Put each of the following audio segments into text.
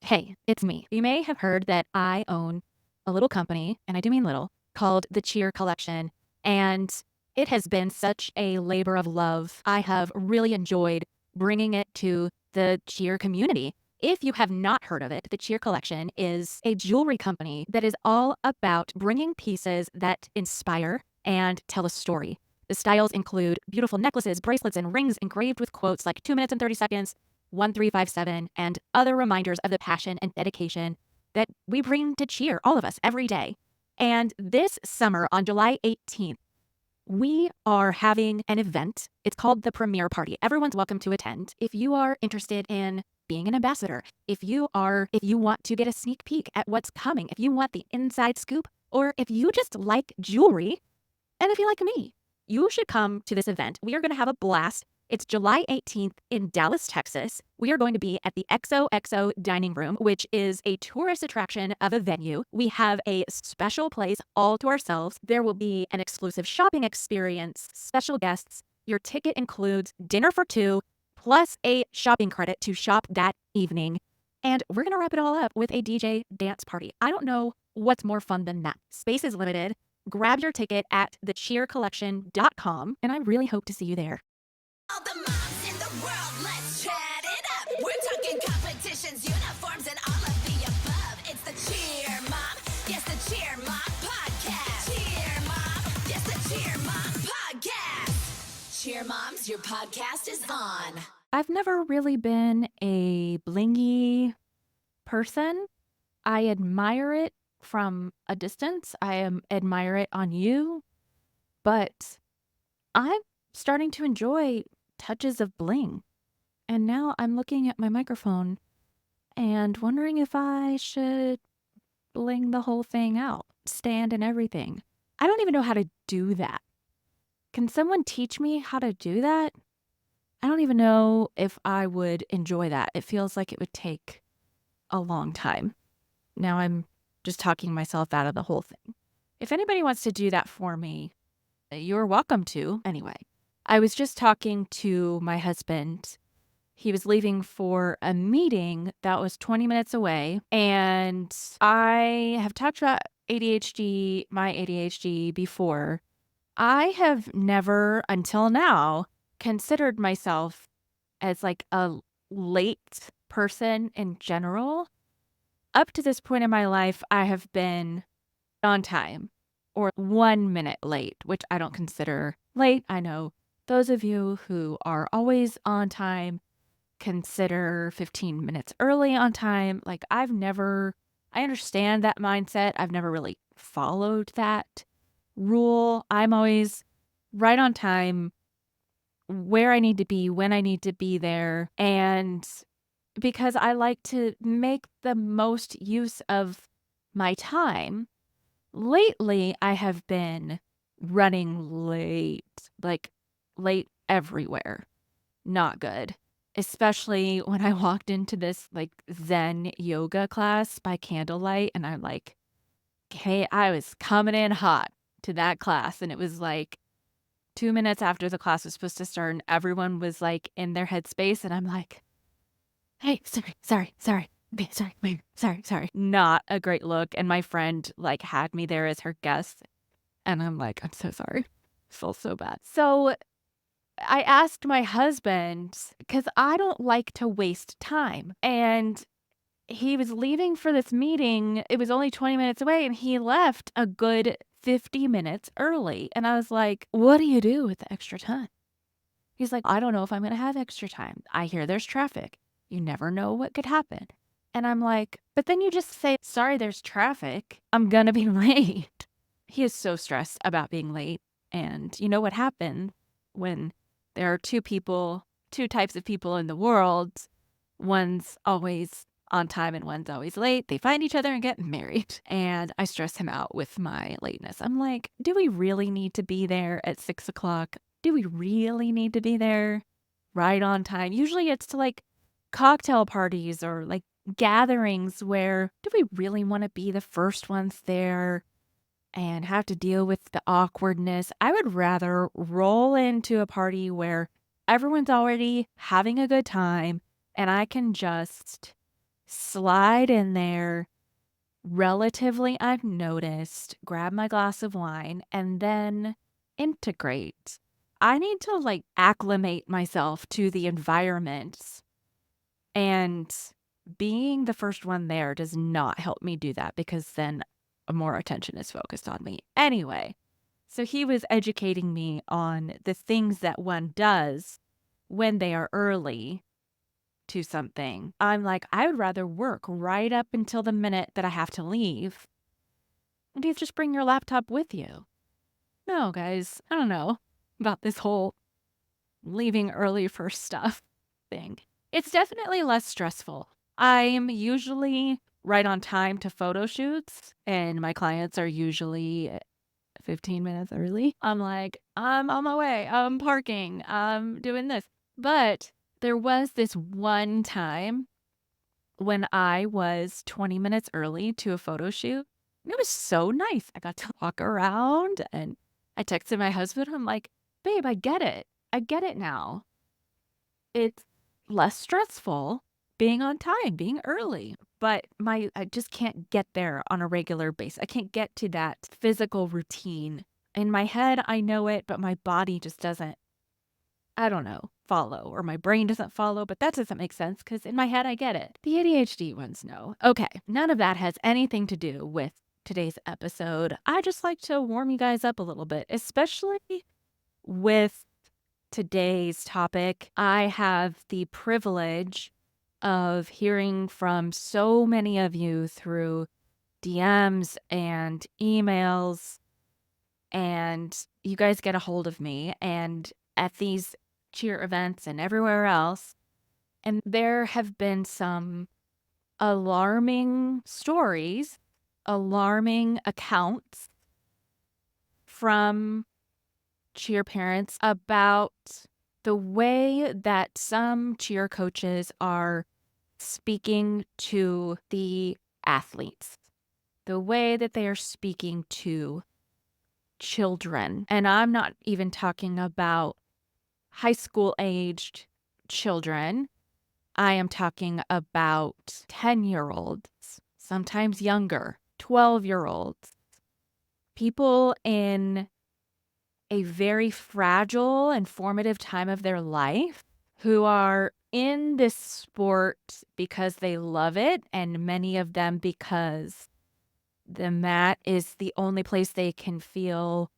Hey, it's me. You may have heard that I own a little company, and I do mean little, called the Cheer Collection. And it has been such a labor of love. I have really enjoyed bringing it to the cheer community. If you have not heard of it, the Cheer Collection is a jewelry company that is all about bringing pieces that inspire and tell a story. The styles include beautiful necklaces, bracelets, and rings engraved with quotes like 2 minutes and 30 seconds, 1357, and other reminders of the passion and dedication that we bring to cheer, all of us, every day. And this summer, on July 18th, we are having an event. It's called the Premiere Party. Everyone's welcome to attend. If you are interested in being an ambassador, if you want to get a sneak peek at what's coming, if you want the inside scoop, or if you just like jewelry, and if you like me, you should come to this event. We are going to have a blast. It's July 18th in Dallas, Texas. We are going to be at the XOXO Dining Room, which is a tourist attraction of a venue. We have a special place all to ourselves. There will be an exclusive shopping experience, special guests. Your ticket includes dinner for two, plus a shopping credit to shop that evening. And we're going to wrap it all up with a DJ dance party. I don't know what's more fun than that. Space is limited. Grab your ticket at thecheercollection.com, and I really hope to see you there. All the moms in the world, let's chat it up. We're talking competitions, uniforms, and all of the above. It's the Cheer Mom, yes, the Cheer Mom podcast. Cheer Mom, yes, the Cheer Mom podcast. Cheer Moms, your podcast is on. I've never really been a blingy person. I admire it from a distance. Admire it on you, but I'm starting to enjoy touches of bling. And now I'm looking at my microphone and wondering if I should bling the whole thing out, stand and everything. I don't even know how to do that. Can someone teach me how to do that? I don't even know if I would enjoy that. It feels like it would take a long time. Now I'm just talking myself out of the whole thing. If anybody wants to do that for me, you're welcome to. Anyway, I was just talking to my husband. He was leaving for a meeting that was 20 minutes away. And I have talked about ADHD, my ADHD before. I have never, until now, considered myself as like a late person in general. Up to this point in my life, I have been on time or 1 minute late, which I don't consider late. I know those of you who are always on time consider 15 minutes early on time. Like I understand that mindset. I've never really followed that rule. I'm always right on time, where I need to be, when I need to be there. And because I like to make the most use of my time, lately I have been running late, like late everywhere. Not good. Especially when I walked into this like Zen yoga class by candlelight, and I'm like, hey, I was coming in hot to that class, and it was like 2 minutes after the class was supposed to start, and everyone was like in their headspace, and I'm like, hey, sorry. Okay, sorry. Not a great look. And my friend like had me there as her guest. And I'm like, I'm so sorry. I feel so bad. So I asked my husband, because I don't like to waste time. And he was leaving for this meeting. It was only 20 minutes away, and he left a good 50 minutes early. And I was like, what do you do with the extra time? He's like, I don't know if I'm going to have extra time. I hear there's traffic. You never know what could happen. And I'm like, but then you just say, sorry, there's traffic. I'm going to be late. He is so stressed about being late. And you know what happened when there are two types of people in the world. One's always on time and one's always late. They find each other and get married. And I stress him out with my lateness. I'm like, do we really need to be there at 6 o'clock? Do we really need to be there right on time? Usually it's to like cocktail parties or like gatherings where do we really want to be the first ones there and have to deal with the awkwardness? I would rather roll into a party where everyone's already having a good time and I can just slide in there relatively unnoticed, grab my glass of wine, and then integrate. I need to like acclimate myself to the environment. And being the first one there does not help me do that because then more attention is focused on me. Anyway, so he was educating me on the things that one does when they are early to something. I'm like, I would rather work right up until the minute that I have to leave. And you just bring your laptop with you. No, guys, I don't know about this whole leaving early for stuff thing. It's definitely less stressful. I'm usually right on time to photo shoots, and my clients are usually 15 minutes early. I'm like, I'm on my way. I'm parking. I'm doing this. But there was this one time when I was 20 minutes early to a photo shoot. And it was so nice. I got to walk around and I texted my husband. I'm like, babe, I get it. I get it now. It's less stressful being on time, being early. But I just can't get there on a regular basis. I can't get to that physical routine. In my head, I know it, but my body just doesn't, I don't know, follow, or my brain doesn't follow, but that doesn't make sense because in my head, I get it. The ADHD ones know. Okay, none of that has anything to do with today's episode. I just like to warm you guys up a little bit, especially with today's topic. I have the privilege of hearing from so many of you through DMs and emails, and you guys get a hold of me and at these cheer events and everywhere else. And there have been some alarming stories, alarming accounts from cheer parents about the way that some cheer coaches are speaking to the athletes, the way that they are speaking to children. And I'm not even talking about high school aged children. I am talking about 10-year-olds, sometimes younger, 12-year-olds, people in a very fragile and formative time of their life who are in this sport because they love it, and many of them because the mat is the only place they can feel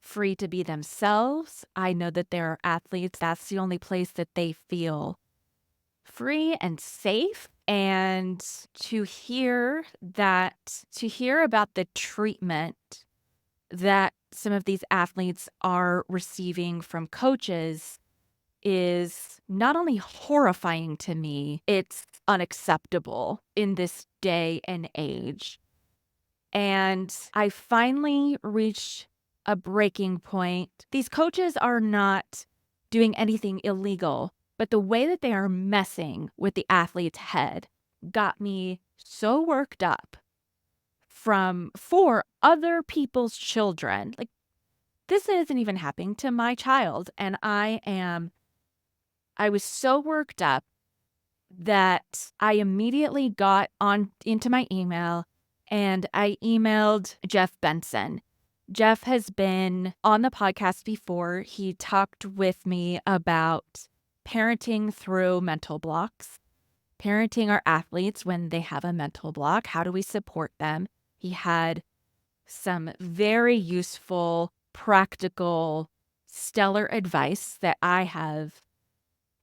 free to be themselves. I know that there are athletes, that's the only place that they feel free and safe. And to hear about the treatment that some of these athletes are receiving from coaches is not only horrifying to me, it's unacceptable in this day and age. And I finally reached a breaking point. These coaches are not doing anything illegal, but the way that they are messing with the athlete's head got me so worked up for other people's children. Like, this isn't even happening to my child. And I was so worked up that I immediately got on into my email and I emailed Jeff Benson. Jeff has been on the podcast before. He talked with me about parenting through mental blocks, parenting our athletes when they have a mental block. How do we support them? He had some very useful, practical, stellar advice that I have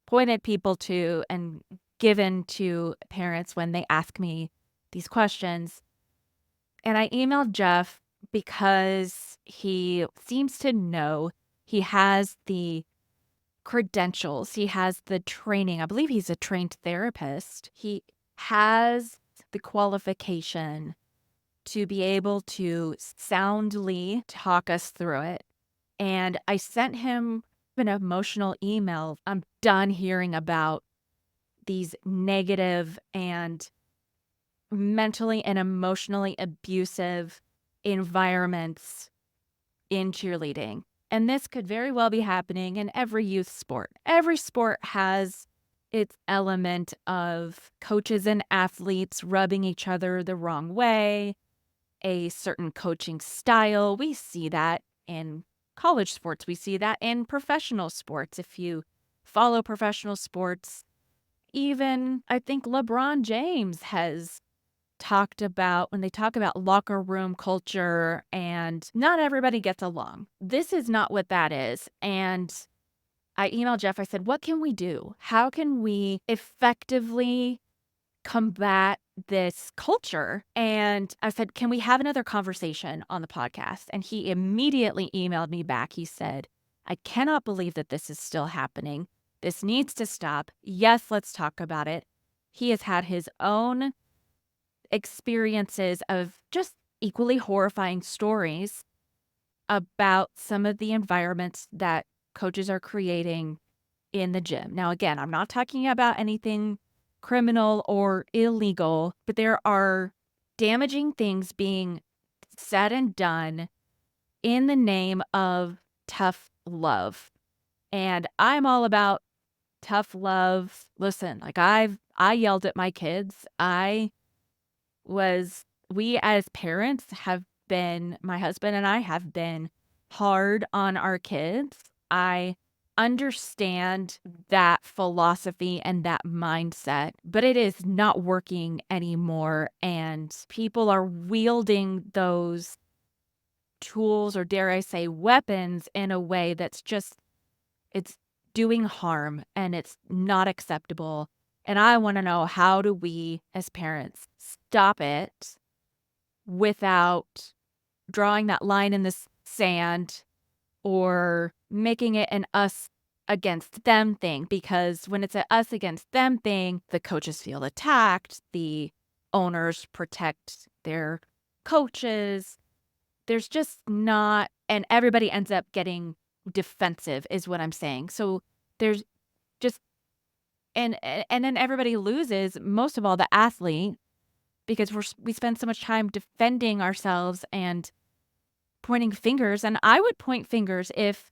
pointed people to and given to parents when they ask me these questions. And I emailed Jeff because he seems to know, he has the credentials, he has the training. I believe he's a trained therapist. He has the qualification to be able to soundly talk us through it. And I sent him an emotional email. I'm done hearing about these negative and mentally and emotionally abusive environments in cheerleading. And this could very well be happening in every youth sport. Every sport has its element of coaches and athletes rubbing each other the wrong way, a certain coaching style. We see that in college sports. We see that in professional sports. If you follow professional sports, even I think LeBron James has talked about when they talk about locker room culture and not everybody gets along. This is not what that is. And I emailed Jeff. I said, what can we do? How can we effectively combat this culture? And I said, can we have another conversation on the podcast? And he immediately emailed me back. He said, I cannot believe that this is still happening. This needs to stop. Yes, let's talk about it. He has had his own experiences of just equally horrifying stories about some of the environments that coaches are creating in the gym. Now, again, I'm not talking about anything criminal or illegal, but there are damaging things being said and done in the name of tough love. And I'm all about tough love. Listen, like I yelled at my kids. We as parents have been, my husband and I have been hard on our kids. I understand that philosophy and that mindset, but it is not working anymore. And people are wielding those tools, or dare I say, weapons, in a way that's just, it's doing harm and it's not acceptable. And I want to know, how do we as parents stop it without drawing that line in the sand or making it an us against them thing? Because when it's a us against them thing, the coaches feel attacked, the owners protect their coaches. There's just not, and everybody ends up getting defensive is what I'm saying. So there's just, and then everybody loses, most of all the athlete, because we spend so much time defending ourselves and pointing fingers. And I would point fingers if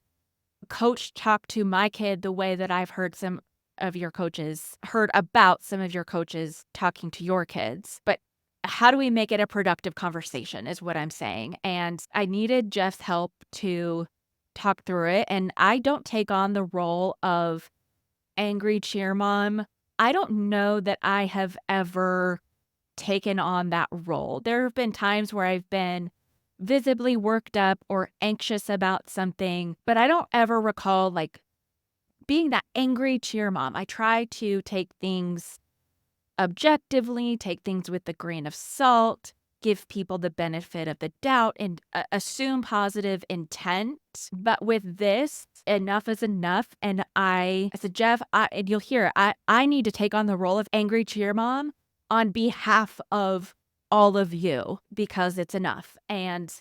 coach talked to my kid the way that I've heard some of your coaches, heard about some of your coaches talking to your kids. But how do we make it a productive conversation is what I'm saying. And I needed Jeff's help to talk through it. And I don't take on the role of angry cheer mom. I don't know that I have ever taken on that role. There have been times where I've been visibly worked up or anxious about something, but I don't ever recall like being that angry cheer mom. I try to take things objectively, take things with a grain of salt, give people the benefit of the doubt, and assume positive intent. But with this, enough is enough. And I said, Jeff, and you'll hear it, I need to take on the role of angry cheer mom on behalf of all of you because it's enough. And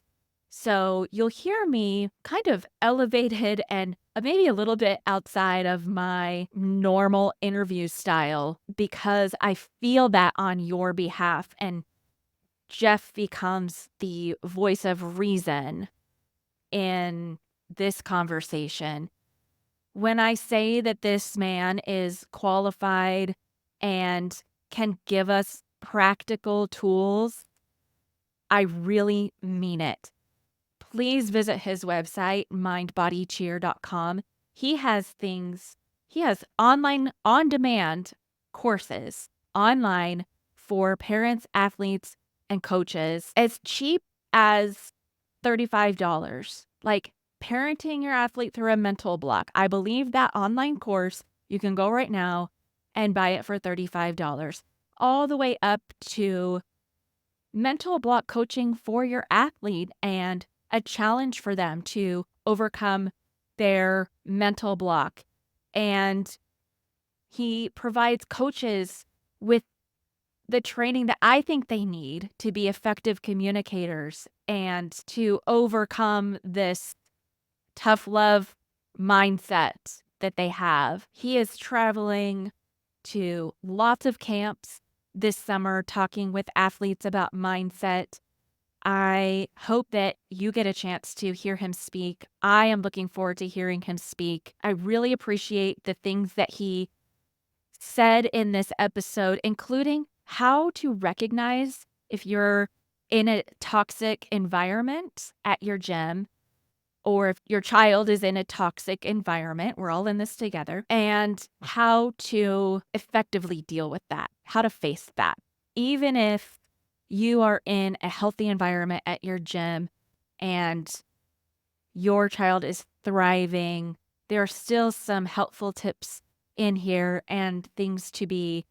so you'll hear me kind of elevated and maybe a little bit outside of my normal interview style because I feel that on your behalf. And Jeff becomes the voice of reason in this conversation. When I say that this man is qualified and can give us practical tools, I really mean it. Please visit his website, mindbodycheer.com. He has online on demand courses online for parents, athletes, and coaches as cheap as $35. Like parenting your athlete through a mental block. I believe that online course, you can go right now and buy it for $35, all the way up to mental block coaching for your athlete and a challenge for them to overcome their mental block. And he provides coaches with the training that I think they need to be effective communicators and to overcome this tough love mindset that they have. He is traveling to lots of camps this summer talking with athletes about mindset. I hope that you get a chance to hear him speak. I am looking forward to hearing him speak. I really appreciate the things that he said in this episode, including how to recognize if you're in a toxic environment at your gym or if your child is in a toxic environment. We're all in this together, and how to effectively deal with that, how to face that. Even if you are in a healthy environment at your gym and your child is thriving, there are still some helpful tips in here and things to be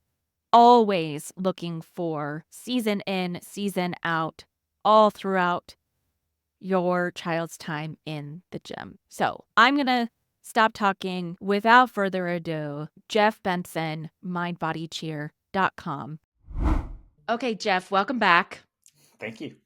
always looking for season in, season out, all throughout your child's time in the gym. So I'm going to stop talking without further ado. Jeff Benson, mindbodycheer.com. Okay, Jeff, welcome back. Thank you.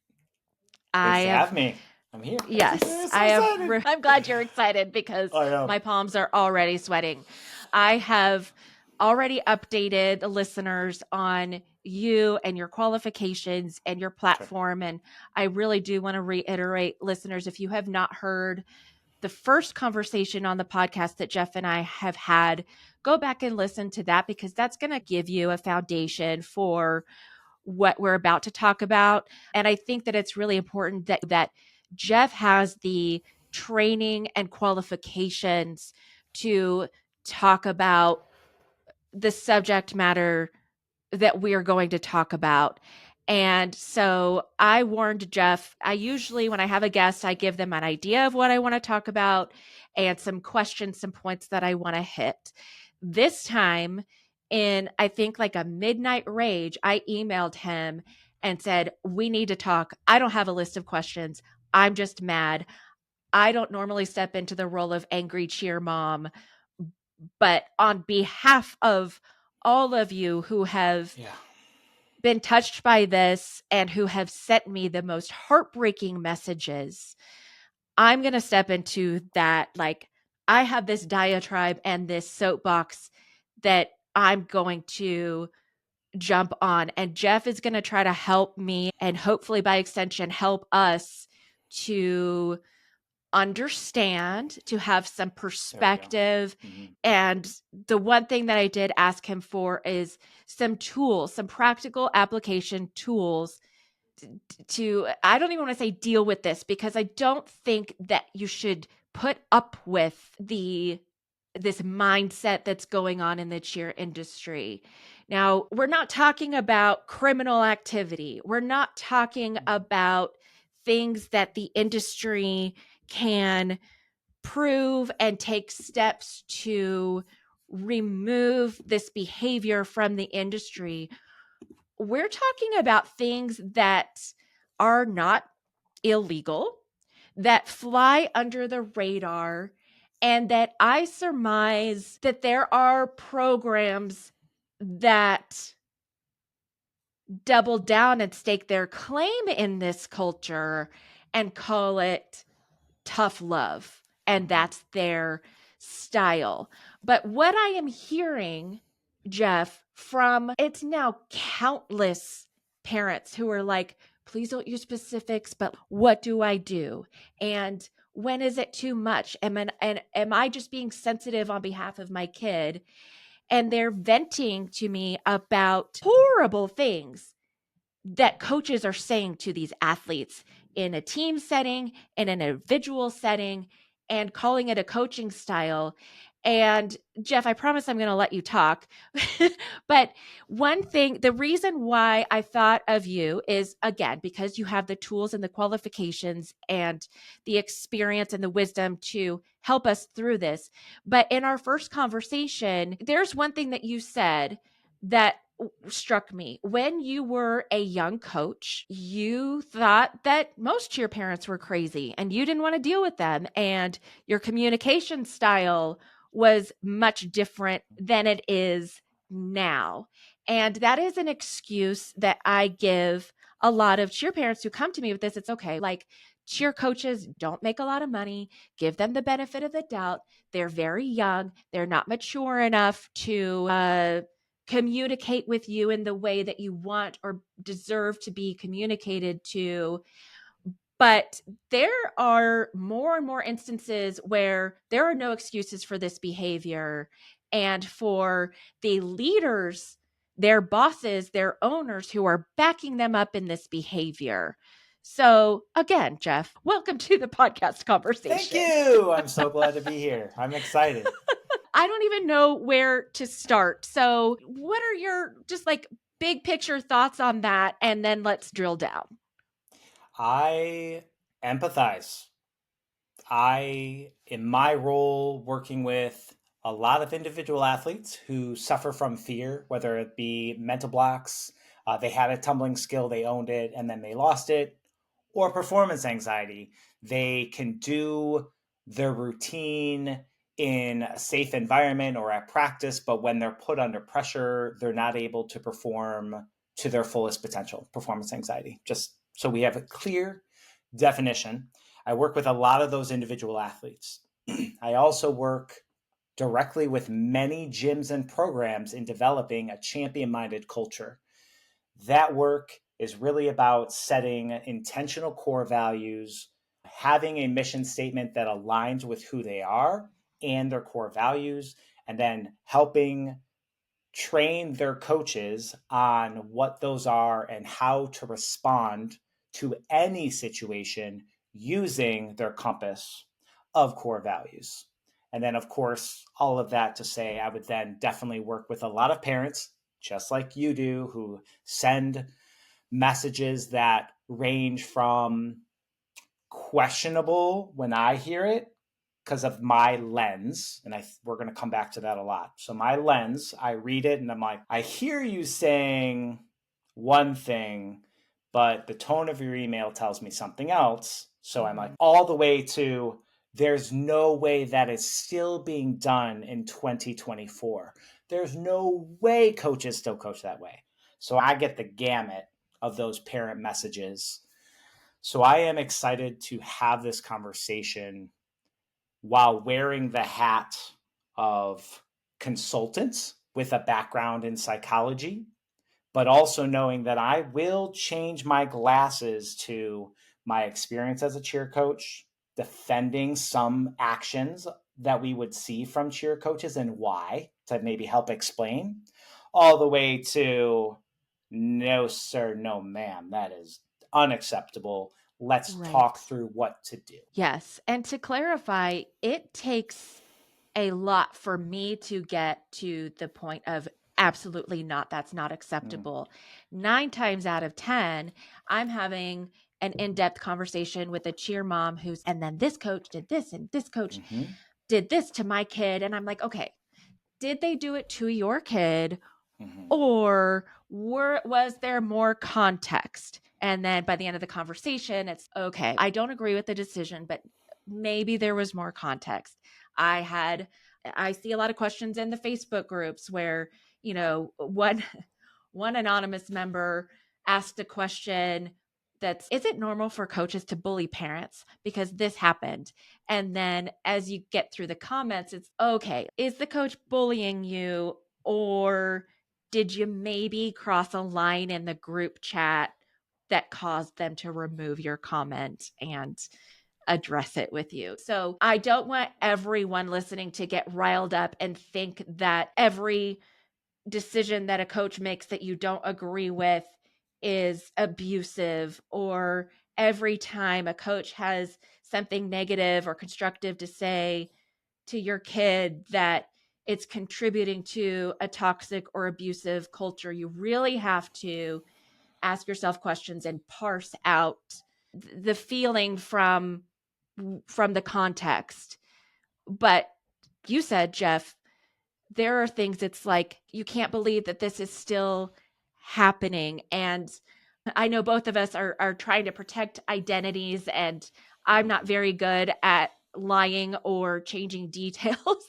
I Thanks to have have me. I'm here. Yes, I'm so I have. excited. I'm glad you're excited because I am. my palms are already sweating. I have already updated the listeners on you and your qualifications and your Sure. platform. And I really do want to reiterate, listeners, if you have not heard the first conversation on the podcast that Jeff and I have had, go back and listen to that because that's going to give you a foundation for what we're about to talk about. And I think that it's really important that Jeff has the training and qualifications to talk about the subject matter that we are going to talk about. And so I warned Jeff, I usually, when I have a guest, I give them an idea of what I want to talk about and some questions, some points that I want to hit. This time, in I think like a midnight rage, I emailed him and said, we need to talk. I don't have a list of questions. I'm just mad. I don't normally step into the role of angry cheer mom, but on behalf of all of you who have Yeah. been touched by this and who have sent me the most heartbreaking messages, I'm going to step into that. Like, I have this diatribe and this soapbox that I'm going to jump on. And Jeff is going to try to help me and hopefully by extension, help us to understand, to have some There we go. perspective. Mm-hmm. And the one thing that I did ask him for is some tools, some practical application tools to, I don't even want to say deal with this because I don't think that you should put up with this mindset that's going on in the cheer industry. Now, we're not talking about criminal activity. We're not talking about things that the industry can prove and take steps to remove this behavior from the industry. We're talking about things that are not illegal, that fly under the radar, and that I surmise that there are programs that double down and stake their claim in this culture and call it tough love. And that's their style. But what I am hearing, Jeff, from it's now countless parents who are like, please don't use specifics, but what do I do? And when is it too much? And am I just being sensitive on behalf of my kid? And they're venting to me about horrible things that coaches are saying to these athletes in a team setting, in an individual setting, and calling it a coaching style. And Jeff, I promise I'm going to let you talk. But one thing, the reason why I thought of you is, again, because you have the tools and the qualifications and the experience and the wisdom to help us through this. But in our first conversation, there's one thing that you said that struck me. When you were a young coach, you thought that most cheer parents were crazy and you didn't want to deal with them. And your communication style was much different than it is now. And that is an excuse that I give a lot of cheer parents who come to me with this. It's okay. Like, cheer coaches don't make a lot of money. Give them the benefit of the doubt. They're very young. They're not mature enough to communicate with you in the way that you want or deserve to be communicated to. But there are more and more instances where there are no excuses for this behavior. and for the leaders, their bosses, their owners who are backing them up in this behavior. So, again, Jeff, welcome to the podcast Thank conversation. you. I'm so glad to be here. I'm excited. I don't even know where to start. So, what are your just like big picture thoughts on that? And then let's drill down. I empathize. In my role, working with a lot of individual athletes who suffer from fear, whether it be mental blocks, they had a tumbling skill, they owned it, and then they lost it, or performance anxiety. They can do their routine in a safe environment or at practice, but when they're put under pressure, they're not able to perform to their fullest potential. Performance anxiety. Just so we have a clear definition. I work with a lot of those individual athletes. I also work directly with many gyms and programs in developing a champion minded culture. That work is really about setting intentional core values, having a mission statement that aligns with who they are and their core values, and then helping train their coaches on what those are and how to respond to any situation using their compass of core values. And then, of course, all of that to say, I would then definitely work with a lot of parents, just like you do, who send messages that range from questionable when I hear it because of my lens, and we're going to come back to that a lot. So my lens, I read it and I'm like, I hear you saying one thing, but the tone of your email tells me something else. So I'm like, all the way to there's no way that is still being done in 2024. There's no way coaches still coach that way. So I get the gamut of those parent messages. So I am excited to have this conversation while wearing the hat of consultant with a background in psychology, but also knowing that I will change my glasses to my experience as a cheer coach, defending some actions that we would see from cheer coaches and why to maybe help explain, all the way to no, sir, no, ma'am, that is unacceptable. Let's Right. talk through what to do. Yes. And to clarify, it takes a lot for me to get to the point of absolutely not, that's not Mm, acceptable. 9 times out of 10, I'm having an in depth conversation with a cheer mom and then this coach did this, and this coach mhm, did this to my kid. And I'm like, okay, did they do it to your kid? mhm. Or was there more context? And then by the end of the conversation, it's okay, I don't agree with the decision, but maybe there was more context. I had I see a lot of questions in the Facebook groups where, one anonymous member asked a question that's, is it normal for coaches to bully parents because this happened? And then as you get through the comments, it's okay, is the coach bullying you, or did you maybe cross a line in the group chat that caused them to remove your comment and address it with you? So I don't want everyone listening to get riled up and think that every decision that a coach makes that you don't agree with is abusive, or every time a coach has something negative or constructive to say to your kid that it's contributing to a toxic or abusive culture. You really have to ask yourself questions and parse out the feeling from the context. But you said, Jeff, there are things it's like you can't believe that this is still happening. And I know both of us are trying to protect identities, and I'm not very good at lying or changing details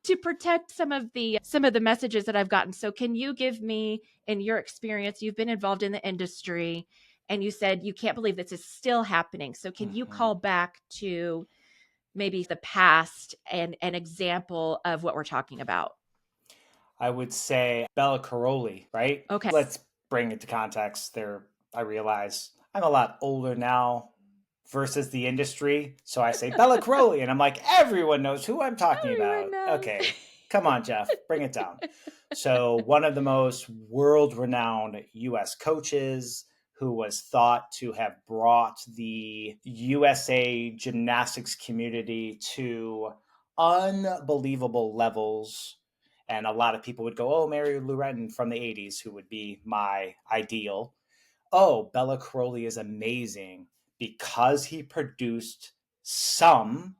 to protect some of the messages that I've gotten. So can you give me, in your experience, you've been involved in the industry and you said you can't believe this is still happening. So can you Mhm. call back to maybe the past and an example of what we're talking about? I would say Bella Caroli, right? Okay. Let's bring it to context. I realize I'm a lot older now versus the industry. So I say Bella Caroli, and I'm like, everyone knows who I'm talking Everyone about. knows. Okay. Come on, Jeff, bring it down. So, one of the most world renowned US coaches who was thought to have brought the USA gymnastics community to unbelievable levels. And a lot of people would go, oh, Mary Lou Retton from the 80s, who would be my ideal. Oh, Bella Crowley is amazing because he produced some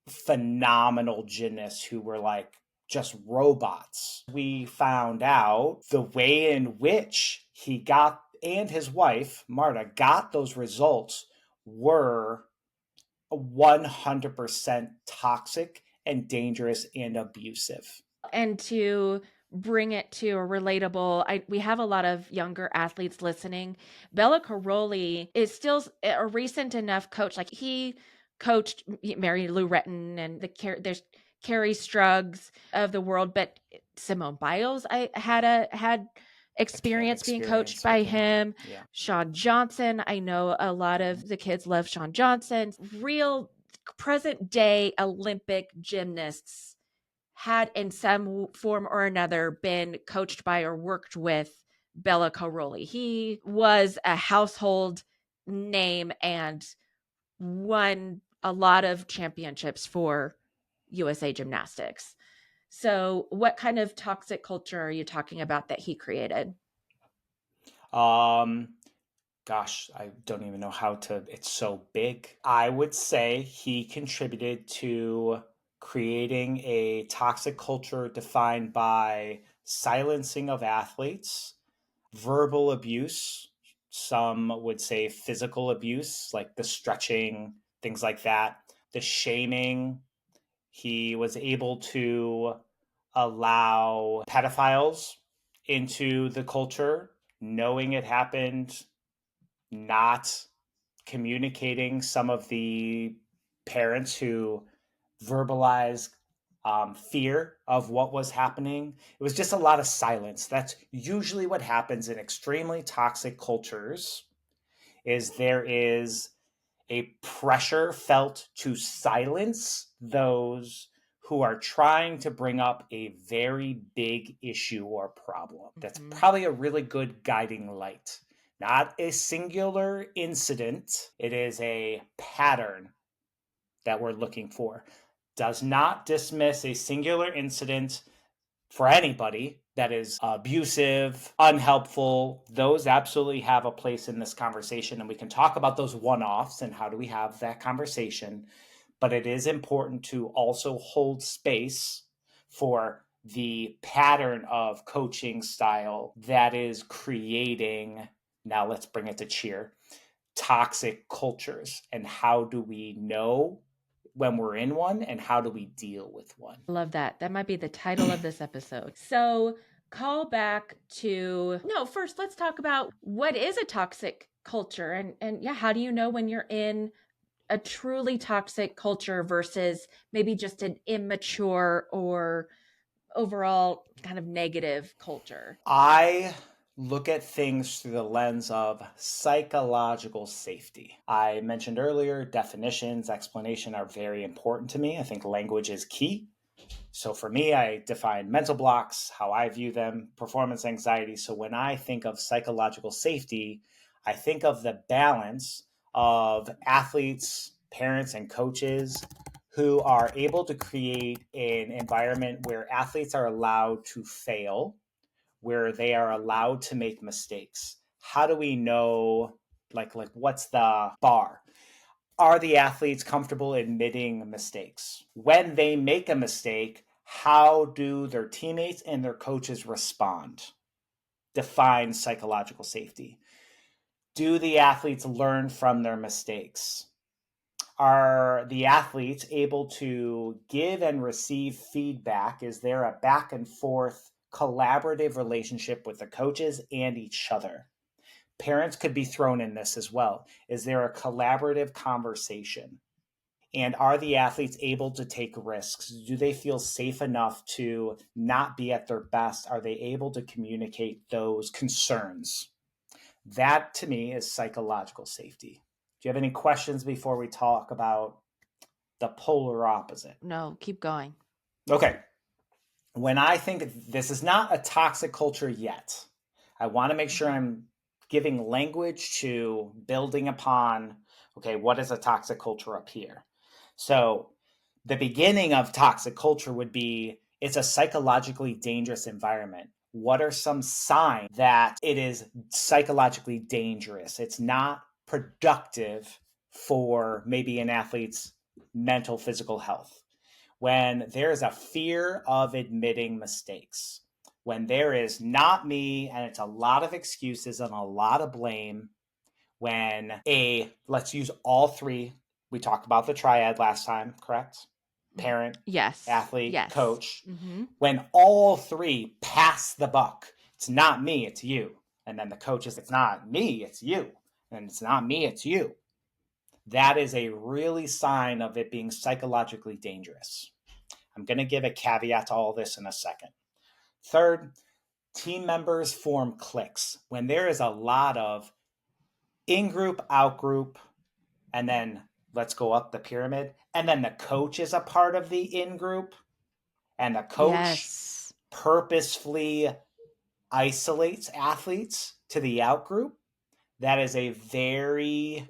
phenomenal gymnasts who were like just robots. We found out the way in which he got and his wife, Marta, got those results were 100% toxic and dangerous and abusive. And to bring it to a relatable, we have a lot of younger athletes listening. Bella Caroli is still a recent enough coach. Like he coached Mary Lou Retton and there's Carrie Struggs of the world, but Simone Biles, I had A camp experience being coached experience by with him. him. Yeah. Shawn Johnson, I know a lot Mhm. of the kids love Shawn Johnson. Real present day Olympic gymnasts had in some form or another been coached by or worked with Bella Caroli. He was a household name and won a lot of championships for USA Gymnastics. So, what kind of toxic culture are you talking about that he created? Um, Gosh, I don't even know how to, it's so big. I would say he contributed to creating a toxic culture defined by silencing of athletes, verbal abuse, some would say physical abuse, like the stretching, things like that, the shaming. He was able to allow pedophiles into the culture, knowing it happened, not communicating some of the parents who verbalized fear of what was happening. It was just a lot of silence. That's usually what happens in extremely toxic cultures is there is a pressure felt to silence those who are trying to bring up a very big issue or problem. That's Mhm. probably a really good guiding light. Not a singular incident, it is a pattern that we're looking for. Does not dismiss a singular incident for anybody that is abusive, unhelpful. Those absolutely have a place in this conversation, and we can talk about those one offs and how do we have that conversation. But it is important to also hold space for the pattern of coaching style that is creating, now let's bring it to cheer, toxic cultures. And how do we know when we're in one and how do we deal with one? Love that. That might be the title of this episode. So, call back to no, first let's talk about what is a toxic culture and yeah, how do you know when you're in a truly toxic culture versus maybe just an immature or overall kind of negative culture? I look at things through the lens of psychological safety. I mentioned earlier, definitions, explanation are very important to me. I think language is key. So for me, I define mental blocks, how I view them, performance anxiety. So when I think of psychological safety, I think of the balance of athletes, parents, and coaches who are able to create an environment where athletes are allowed to fail, where they are allowed to make mistakes. How do we know, like what's the bar? Are the athletes comfortable admitting mistakes? When they make a mistake, how do their teammates and their coaches respond? Define psychological safety. Do the athletes learn from their mistakes? Are the athletes able to give and receive feedback? Is there a back and forth collaborative relationship with the coaches and each other? Parents could be thrown in this as well. Is there a collaborative conversation? And are the athletes able to take risks? Do they feel safe enough to not be at their best? Are they able to communicate those concerns? That to me is psychological safety. Do you have any questions before we talk about the polar opposite? No, keep going. Okay. When I think this is not a toxic culture yet, I want to make sure Mhm. I'm giving language to building upon, okay, what is a toxic culture up here? So the beginning of toxic culture would be it's a psychologically dangerous environment. What are some signs that it is psychologically dangerous? It's not productive for maybe an athlete's mental, physical health. When there is a fear of admitting mistakes, when there is not me and it's a lot of excuses and a lot of blame, when let's use all three, we talked about the triad last time, correct? Mhm. Parent, Yes. athlete, Yes. coach. Mhm. When all three pass the buck, it's not me, it's you. And then the coach is, it's not me, it's you. And it's not me, it's you. That is a really sign of it being psychologically dangerous. I'm going to give a caveat to all this in a second. Third, team members form cliques. When there is a lot of in group, out group, and then let's go up the pyramid, and then the coach is a part of the in group, and the coach Yes. purposefully isolates athletes to the out group, that is a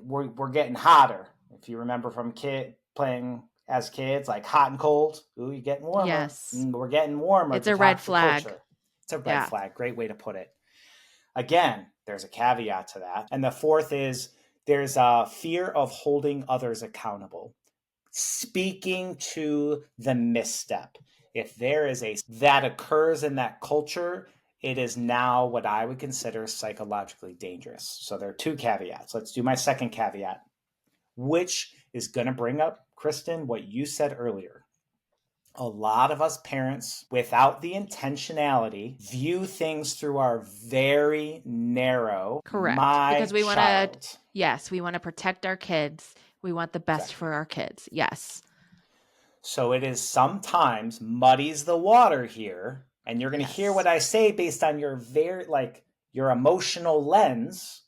we're getting hotter. If you remember from playing as kids, like hot and cold, ooh, you're getting warmer. Yes. We're getting warmer. It's The a red toxic flag. culture. It's a red Yeah. flag. Great way to put it. Again, there's a caveat to that. And the fourth is there's a fear of holding others accountable, speaking to the misstep. If there is a that occurs in that culture, it is now what I would consider psychologically dangerous. So there are two caveats. Let's do my second caveat, which is going to bring up, Kristen, what you said earlier. A lot of us parents, without the intentionality, view things through our very narrow, Correct. Because my we want to, child. yes, we want to protect our kids. We want the best Exactly. for our kids. Yes. So it is sometimes muddies the water here. And you're going to hear Yes. what I say based on your your emotional lens.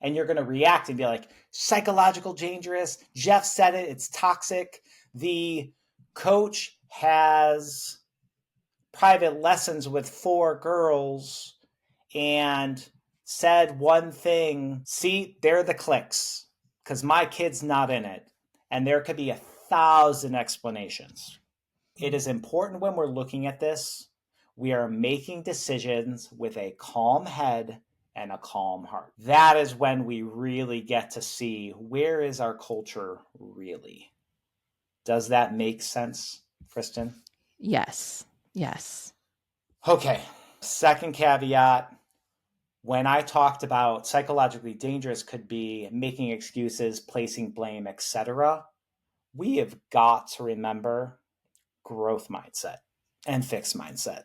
And you're going to react and be like, psychological dangerous. Jeff said it. It's toxic. The coach has private lessons with four girls and said one thing. See, they're the clicks because my kid's not in it. And there could be 1,000 explanations. It is important when we're looking at this, we are making decisions with a calm head and a calm heart. That is when we really get to see where is our culture really. Does that make sense, Kristen? Yes. Yes. Okay, second caveat. When I talked about psychologically dangerous could be making excuses, placing blame, etc., we have got to remember growth mindset and fixed mindset.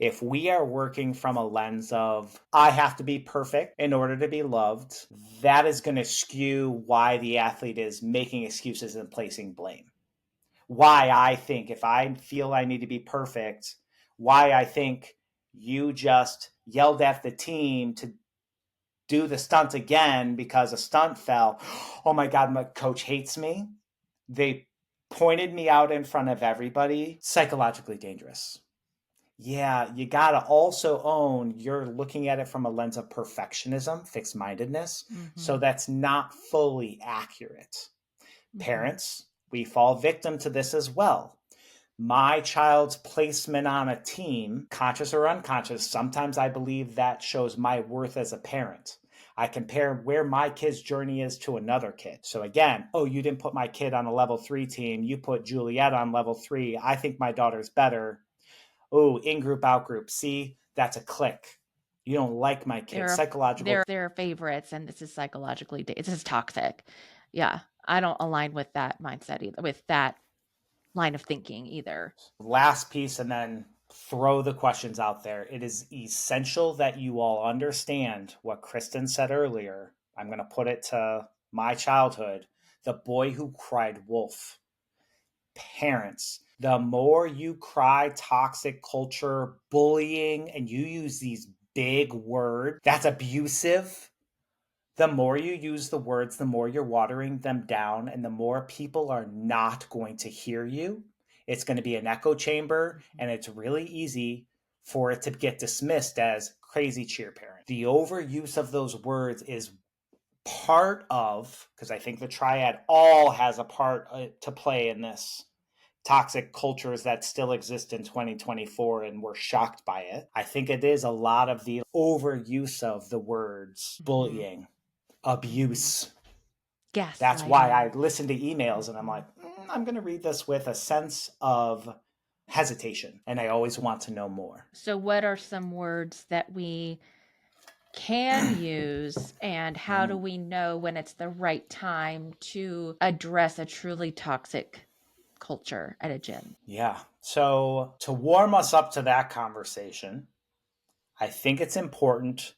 If we are working from a lens of, I have to be perfect in order to be loved, that is going to skew why the athlete is making excuses and placing blame. Why I think, if I feel I need to be perfect, why I think you just yelled at the team to do the stunt again because a stunt fell. Oh my God, my coach hates me. They pointed me out in front of everybody. Psychologically dangerous. Yeah, you got to also own you're looking at it from a lens of perfectionism, fixed mindedness. So Mm-hmm. that's not fully accurate. Mm-hmm. Parents, we fall victim to this as well. My child's placement on a team, conscious or unconscious, sometimes I believe that shows my worth as a parent. I compare where my kid's journey is to another kid. So again, oh, you didn't put my kid on a level 3 team. You put Juliet on level 3. I think my daughter's better. Oh, in group, out group. See, that's a click. You don't like my kid. They're Psychological. they're favorites, and this is psychologically this is toxic. Yeah. I don't align with that mindset either, with that line of thinking either. Last piece, and then throw the questions out there. It is essential that you all understand what Kristen said earlier. I'm going to put it to my childhood, the boy who cried wolf. Parents, the more you cry toxic culture, bullying, and you use these big words, that's abusive. The more you use the words, the more you're watering them down, and the more people are not going to hear you. it's going to be an echo chamber, and it's really easy for it to get dismissed as crazy cheer parent. The overuse of those words is part of, because I think the triad all has a part to play in this toxic cultures that still exist in 2024, and we're shocked by it. I think it is a lot of the overuse of the words bullying, abuse. That's why I Gaslighting. listen to emails and I'm like, I'm going to read this with a sense of hesitation, and I always want to know more. So, what are some words that we can use, and how do we know when it's the right time to address a truly toxic culture at a gym? Yeah. So, to warm us up to that conversation, I think it's important.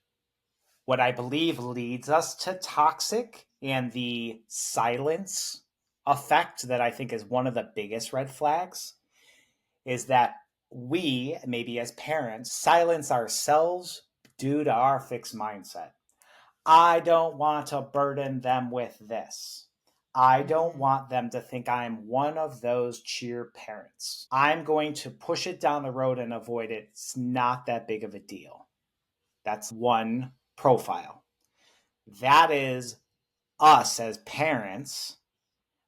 What I believe leads us to toxic and the silence effect, that I think is one of the biggest red flags, is that we, maybe as parents, silence ourselves due to our fixed mindset. I don't want to burden them with this. I don't want them to think I'm one of those cheer parents. I'm going to push it down the road and avoid it. It's not that big of a deal. That's one profile. That is us as parents.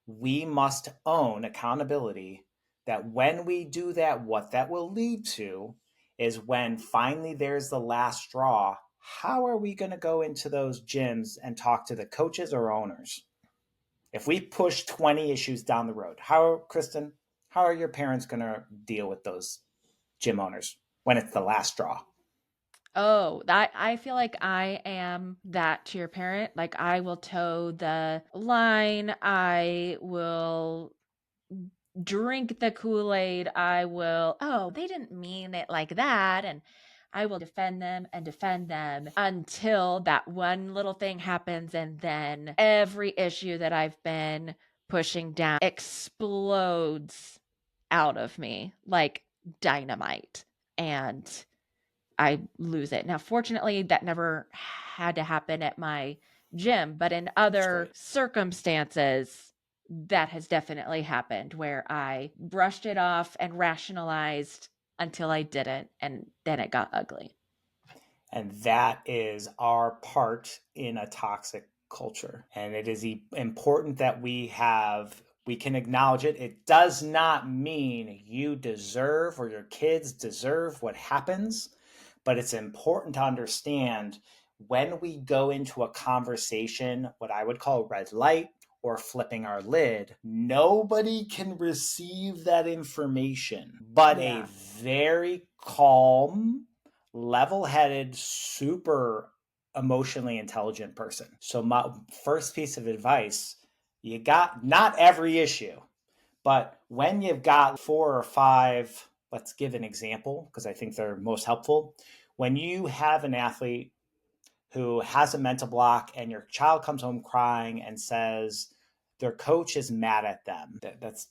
We must own accountability that when we do that, what that will lead to is when finally there's the last straw. How are we going to go into those gyms and talk to the coaches or owners? If we push 20 issues down the road, Kristen, how are your parents going to deal with those gym owners when it's the last straw? Oh, I feel like I am that to your parent. Like, I will toe the line. I will drink the Kool-Aid. I will, oh, they didn't mean it like that. And I will defend them until that one little thing happens. And then every issue that I've been pushing down explodes out of me like dynamite. And I lose it. Now, fortunately, that never had to happen at my gym, but in That's other great. circumstances, that has definitely happened where I brushed it off and rationalized until I didn't, and then it got ugly. And that is our part in a toxic culture. And it is important that we can acknowledge it. It does not mean you deserve or your kids deserve what happens, but it's important to understand when we go into a conversation, what I would call red light or flipping our lid, nobody can receive that information, but a Yeah. very calm, level headed, super emotionally intelligent person. So, my first piece of advice, you got not every issue, but when you've got four or five, let's give an example because I think they're most helpful. When you have an athlete who has a mental block and your child comes home crying and says their coach is mad at them, that's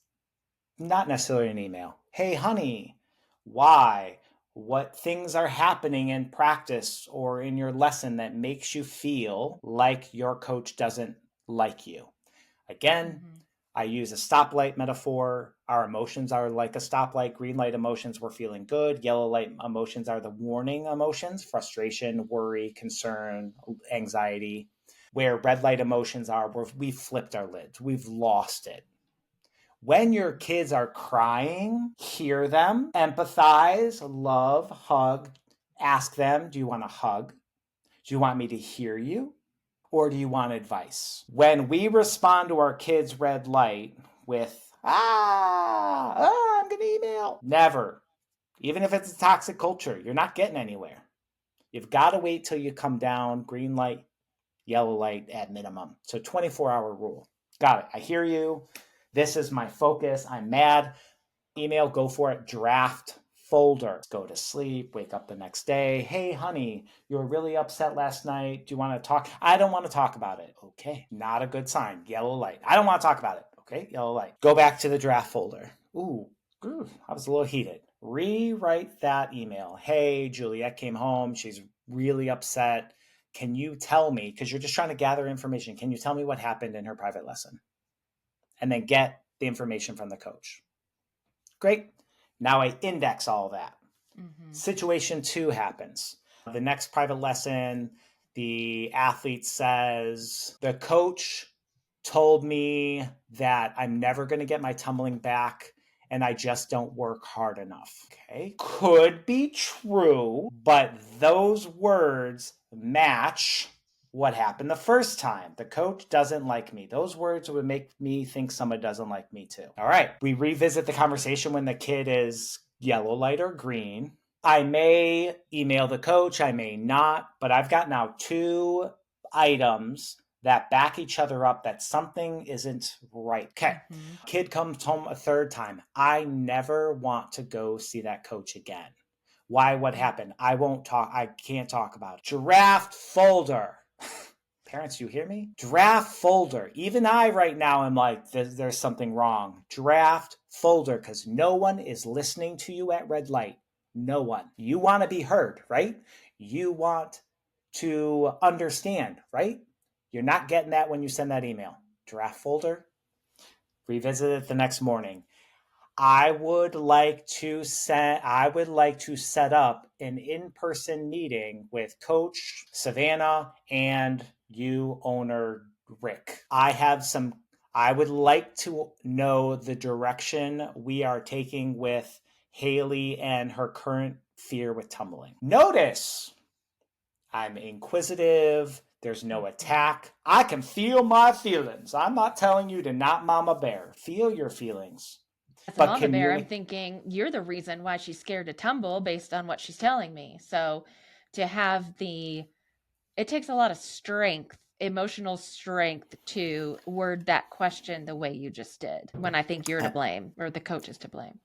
not necessarily an email. Hey, honey, why? What things are happening in practice or in your lesson that makes you feel like your coach doesn't like you? Again, Mhm. I use a stoplight metaphor. Our emotions are like a stoplight. Green light emotions, we're feeling good. Yellow light emotions are the warning emotions: frustration, worry, concern, anxiety. Where red light emotions are, we've flipped our lids, we've lost it. When your kids are crying, hear them, empathize, love, hug, ask them, do you want a hug? Do you want me to hear you? Or do you want advice? When we respond to our kids' red light with, I'm going to email, never. Even if it's a toxic culture, you're not getting anywhere. You've got to wait till you come down, green light, yellow light at minimum. So 24-hour rule. Got it. I hear you. This is my focus. I'm mad. Email, go for it. Draft folder. Go to sleep, wake up the next day. Hey, honey, you were really upset last night. Do you want to talk? I don't want to talk about it. Okay, not a good sign. Yellow light. I don't want to talk about it. Okay, yellow light. Go back to the draft folder. Ooh, I was a little heated. Rewrite that email. Hey, Juliet came home. She's really upset. Can you tell me, because you're just trying to gather information, can you tell me what happened in her private lesson? And then get the information from the coach. Great. Now I index all that. Mhm. Situation 2 happens. The next private lesson, the athlete says, the coach told me that I'm never going to get my tumbling back and I just don't work hard enough. Okay. Could be true, but those words match what happened the first time. The coach doesn't like me. Those words would make me think someone doesn't like me too. All right. We revisit the conversation when the kid is yellow light or green. I may email the coach, I may not, but I've got now 2 items that back each other up that something isn't right. Okay. Mhm. Kid comes home a third time. I never want to go see that coach again. Why? What happened? I won't talk. I can't talk about it. Draft folder. Parents, you hear me? Draft folder. Even I right now am like, there's something wrong. Draft folder, because no one is listening to you at red light. No one. You want to be heard, right? You want to understand, right? You're not getting that when you send that email. Draft folder. Revisit it the next morning. I would like to set up an in-person meeting with Coach Savannah and you, owner Rick. I would like to know the direction we are taking with Haley and her current fear with tumbling. Notice I'm inquisitive. There's no Mhm. attack. I can feel my feelings. I'm not telling you to not mama bear. Feel your feelings. As a But mama bear, I'm communicate. thinking you're the reason why she's scared to tumble based on what she's telling me. So to have it takes a lot of strength, emotional strength to word that question the way you just did when I think you're to blame or the coach is to blame.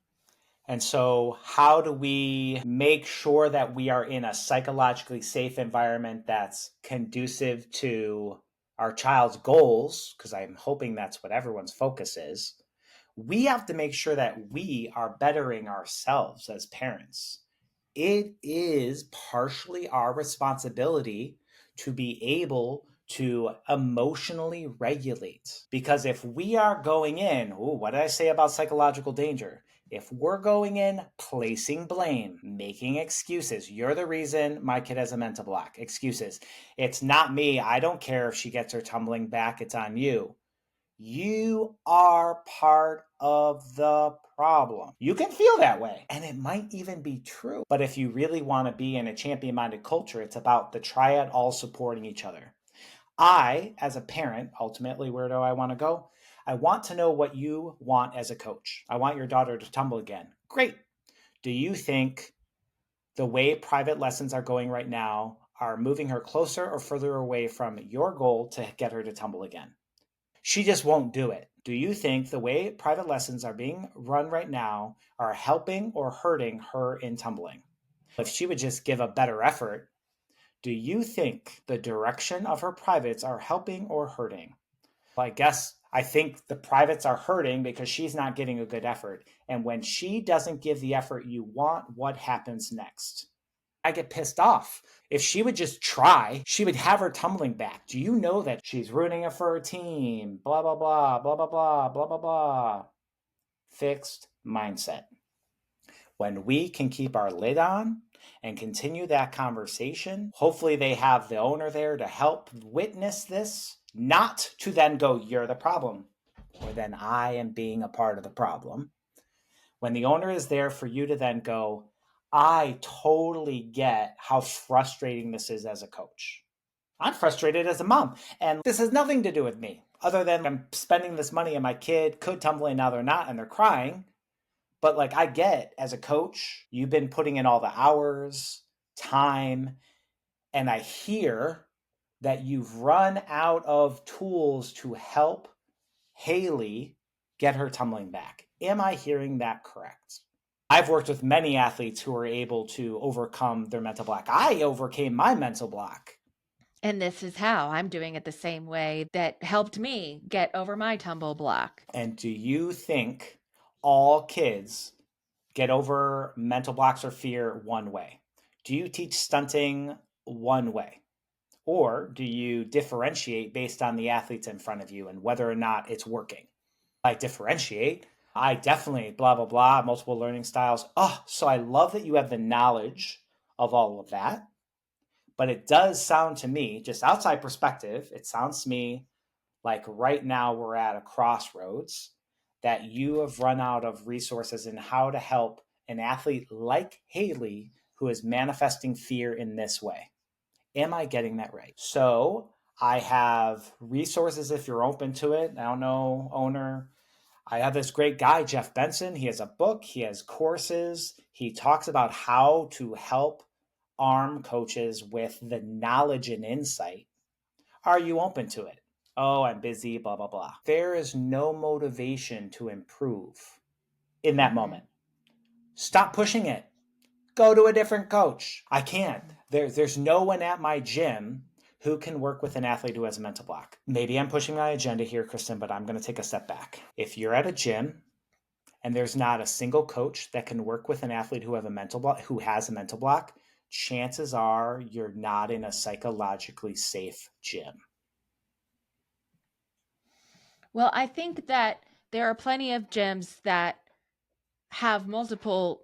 And so, how do we make sure that we are in a psychologically safe environment that's conducive to our child's goals? Because I'm hoping that's what everyone's focus is. We have to make sure that we are bettering ourselves as parents. It is partially our responsibility to be able to emotionally regulate. Because if we are going in, what did I say about psychological danger? If we're going in placing blame, making excuses, you're the reason my kid has a mental block. Excuses. It's not me. I don't care if she gets her tumbling back. It's on you. You are part of the problem. You can feel that way, and it might even be true. But if you really want to be in a champion minded culture, it's about the triad all supporting each other. I, as a parent, ultimately, where do I want to go? I want to know what you want as a coach. I want your daughter to tumble again. Great. Do you think the way private lessons are going right now are moving her closer or further away from your goal to get her to tumble again? She just won't do it. Do you think the way private lessons are being run right now are helping or hurting her in tumbling? If she would just give a better effort, do you think the direction of her privates are helping or hurting? Well, I think the privates are hurting because she's not getting a good effort. And when she doesn't give the effort you want, what happens next? I get pissed off. If she would just try, she would have her tumbling back. Do you know that she's rooting for her team? Blah, blah, blah, blah, blah, blah, blah, blah, blah. Fixed mindset. When we can keep our lid on and continue that conversation, hopefully they have the owner there to help witness this, not to then go, you're the problem, or then I am being a part of the problem. When the owner is there for you to then go, I totally get how frustrating this is as a coach. I'm frustrated as a mom, and this has nothing to do with me, other than I'm spending this money and my kid could tumble and now they're not and they're crying. But like, I get as a coach, you've been putting in all the hours, time, and I hear that you've run out of tools to help Haley get her tumbling back. Am I hearing that correct? I've worked with many athletes who are able to overcome their mental block. I overcame my mental block. And this is how I'm doing it the same way that helped me get over my tumble block. And do you think all kids get over mental blocks or fear one way? Do you teach stunting one way? Or do you differentiate based on the athletes in front of you and whether or not it's working? I differentiate. I definitely blah, blah, blah, multiple learning styles. Oh, so I love that you have the knowledge of all of that. But it does sound to me, just outside perspective, it sounds to me like right now we're at a crossroads that you have run out of resources in how to help an athlete like Haley who is manifesting fear in this way. Am I getting that right? So I have resources if you're open to it. I don't know, owner. I have this great guy, Jeff Benson. He has a book, he has courses. He talks about how to help arm coaches with the knowledge and insight. Are you open to it? Oh, I'm busy, blah, blah, blah. There is no motivation to improve in that Mm-hmm. moment. Stop pushing it. Go to a different coach. I can't. There's no one at my gym who can work with an athlete who has a mental block. Maybe I'm pushing my agenda here, Kristen, but I'm going to take a step back. If you're at a gym and there's not a single coach that can work with an athlete who has a mental block, chances are you're not in a psychologically safe gym. Well, I think that there are plenty of gyms that have multiple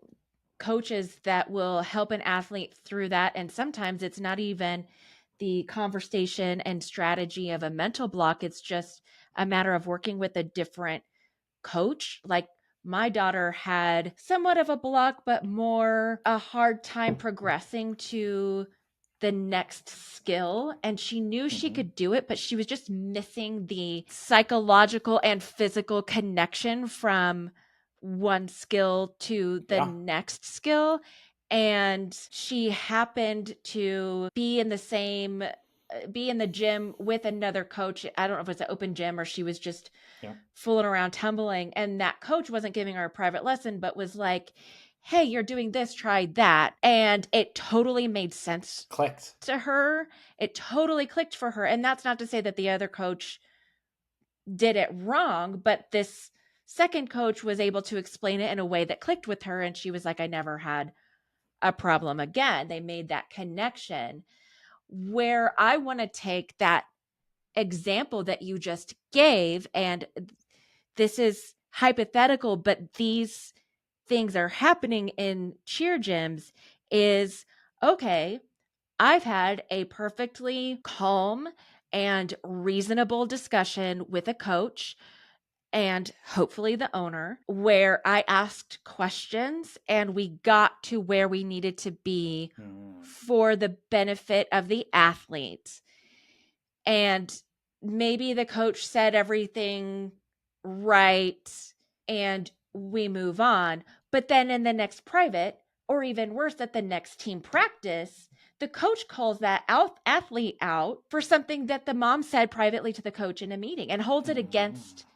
coaches that will help an athlete through that. And sometimes it's not even the conversation and strategy of a mental block, it's just a matter of working with a different coach. Like my daughter had somewhat of a block, but more a hard time progressing to the next skill. And she knew she Mm-hmm. could do it, but she was just missing the psychological and physical connection from one skill to the Yeah. next skill. And she happened to be in the same be in the gym with another coach. I don't know if it was an open gym or she was just Yeah. fooling around tumbling, and that coach wasn't giving her a private lesson but was like, hey, you're doing this, try that. And it totally made sense Clicked. to her. It totally clicked for her. And that's not to say that the other coach did it wrong, but this second coach was able to explain it in a way that clicked with her, and she was like, I never had a problem again. They made that connection. Where I want to take that example that you just gave, and this is hypothetical, but these things are happening in cheer gyms, is okay, I've had a perfectly calm and reasonable discussion with a coach and hopefully the owner, where I asked questions and we got to where we needed to be Mm. for the benefit of the athlete. And maybe the coach said everything right and we move on. But then in the next private, or even worse, at the next team practice, the coach calls that athlete out for something that the mom said privately to the coach in a meeting and holds it Mm. against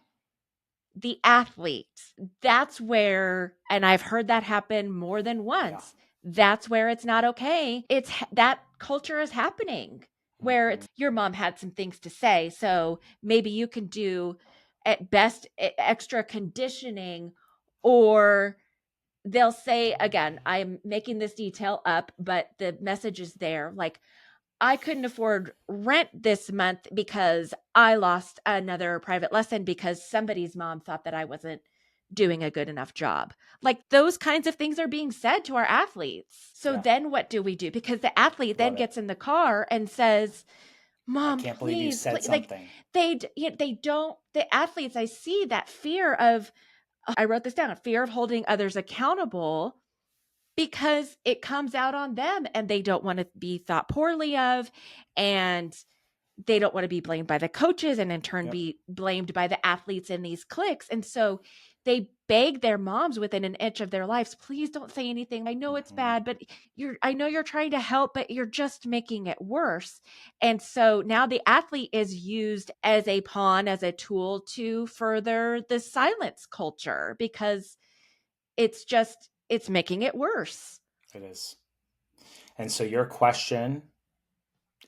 the athletes. That's where, and I've heard that happen more than Yeah. once. That's where it's not okay. It's that culture is happening where Mm-hmm. it's your mom had some things to say. So maybe you can do at best extra conditioning, or they'll say, again, I'm making this detail up, but the message is there. Like, I couldn't afford rent this month because I lost another private lesson because somebody's mom thought that I wasn't doing a good enough job. Like those kinds of things are being said to our athletes. So Yeah. then what do we do? Because the athlete then Love it. gets in the car and says, I "Mom, can't believe you please, said please." Like something. they don't, the athletes, I see that fear of, I wrote this down, fear of holding others accountable because it comes out on them and they don't want to be thought poorly of, and they don't want to be blamed by the coaches and in turn Yep. be blamed by the athletes in these cliques. And so they beg their moms within an inch of their lives, please don't say anything. I know it's Mm-hmm. bad, but I know you're trying to help, but you're just making it worse. And so now the athlete is used as a pawn, as a tool to further the silence culture because it's making it worse. It is. And so your question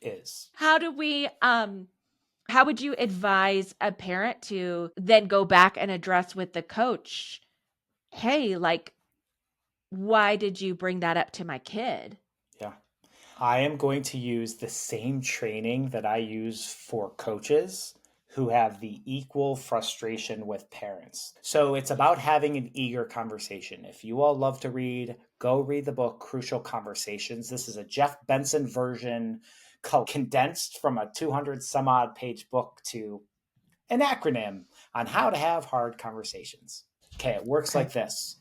is, How do we how would you advise a parent to then go back and address with the coach, hey, like, why did you bring that up to my kid? yeah, I am going to use the same training that I use for coaches who have the equal frustration with parents. So it's about having an eager conversation. If you all love to read, go read the book Crucial Conversations. This is a Jeff Benson version condensed from a 200 some odd page book to an acronym on how to have hard conversations. Okay, it works Okay. like this.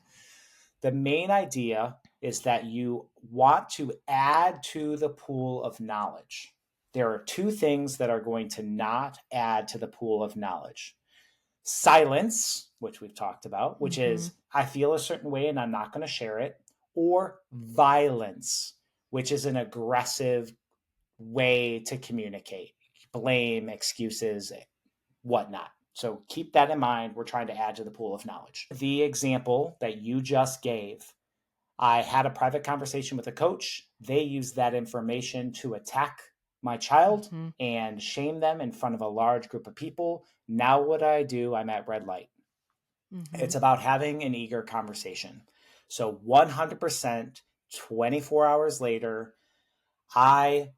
The main idea is that you want to add to the pool of knowledge. There are two things that are going to not add to the pool of knowledge: silence, which we've talked about, which Mhm. is I feel a certain way and I'm not going to share it, or violence, which is an aggressive way to communicate, blame, excuses, whatnot. So keep that in mind. We're trying to add to the pool of knowledge. The example that you just gave, I had a private conversation with a coach. They used that information to attack my child Mhm. and shame them in front of a large group of people. Now, what do? I'm at red light. It's Mhm. about having an eager conversation. So 100%, 24 hours later, I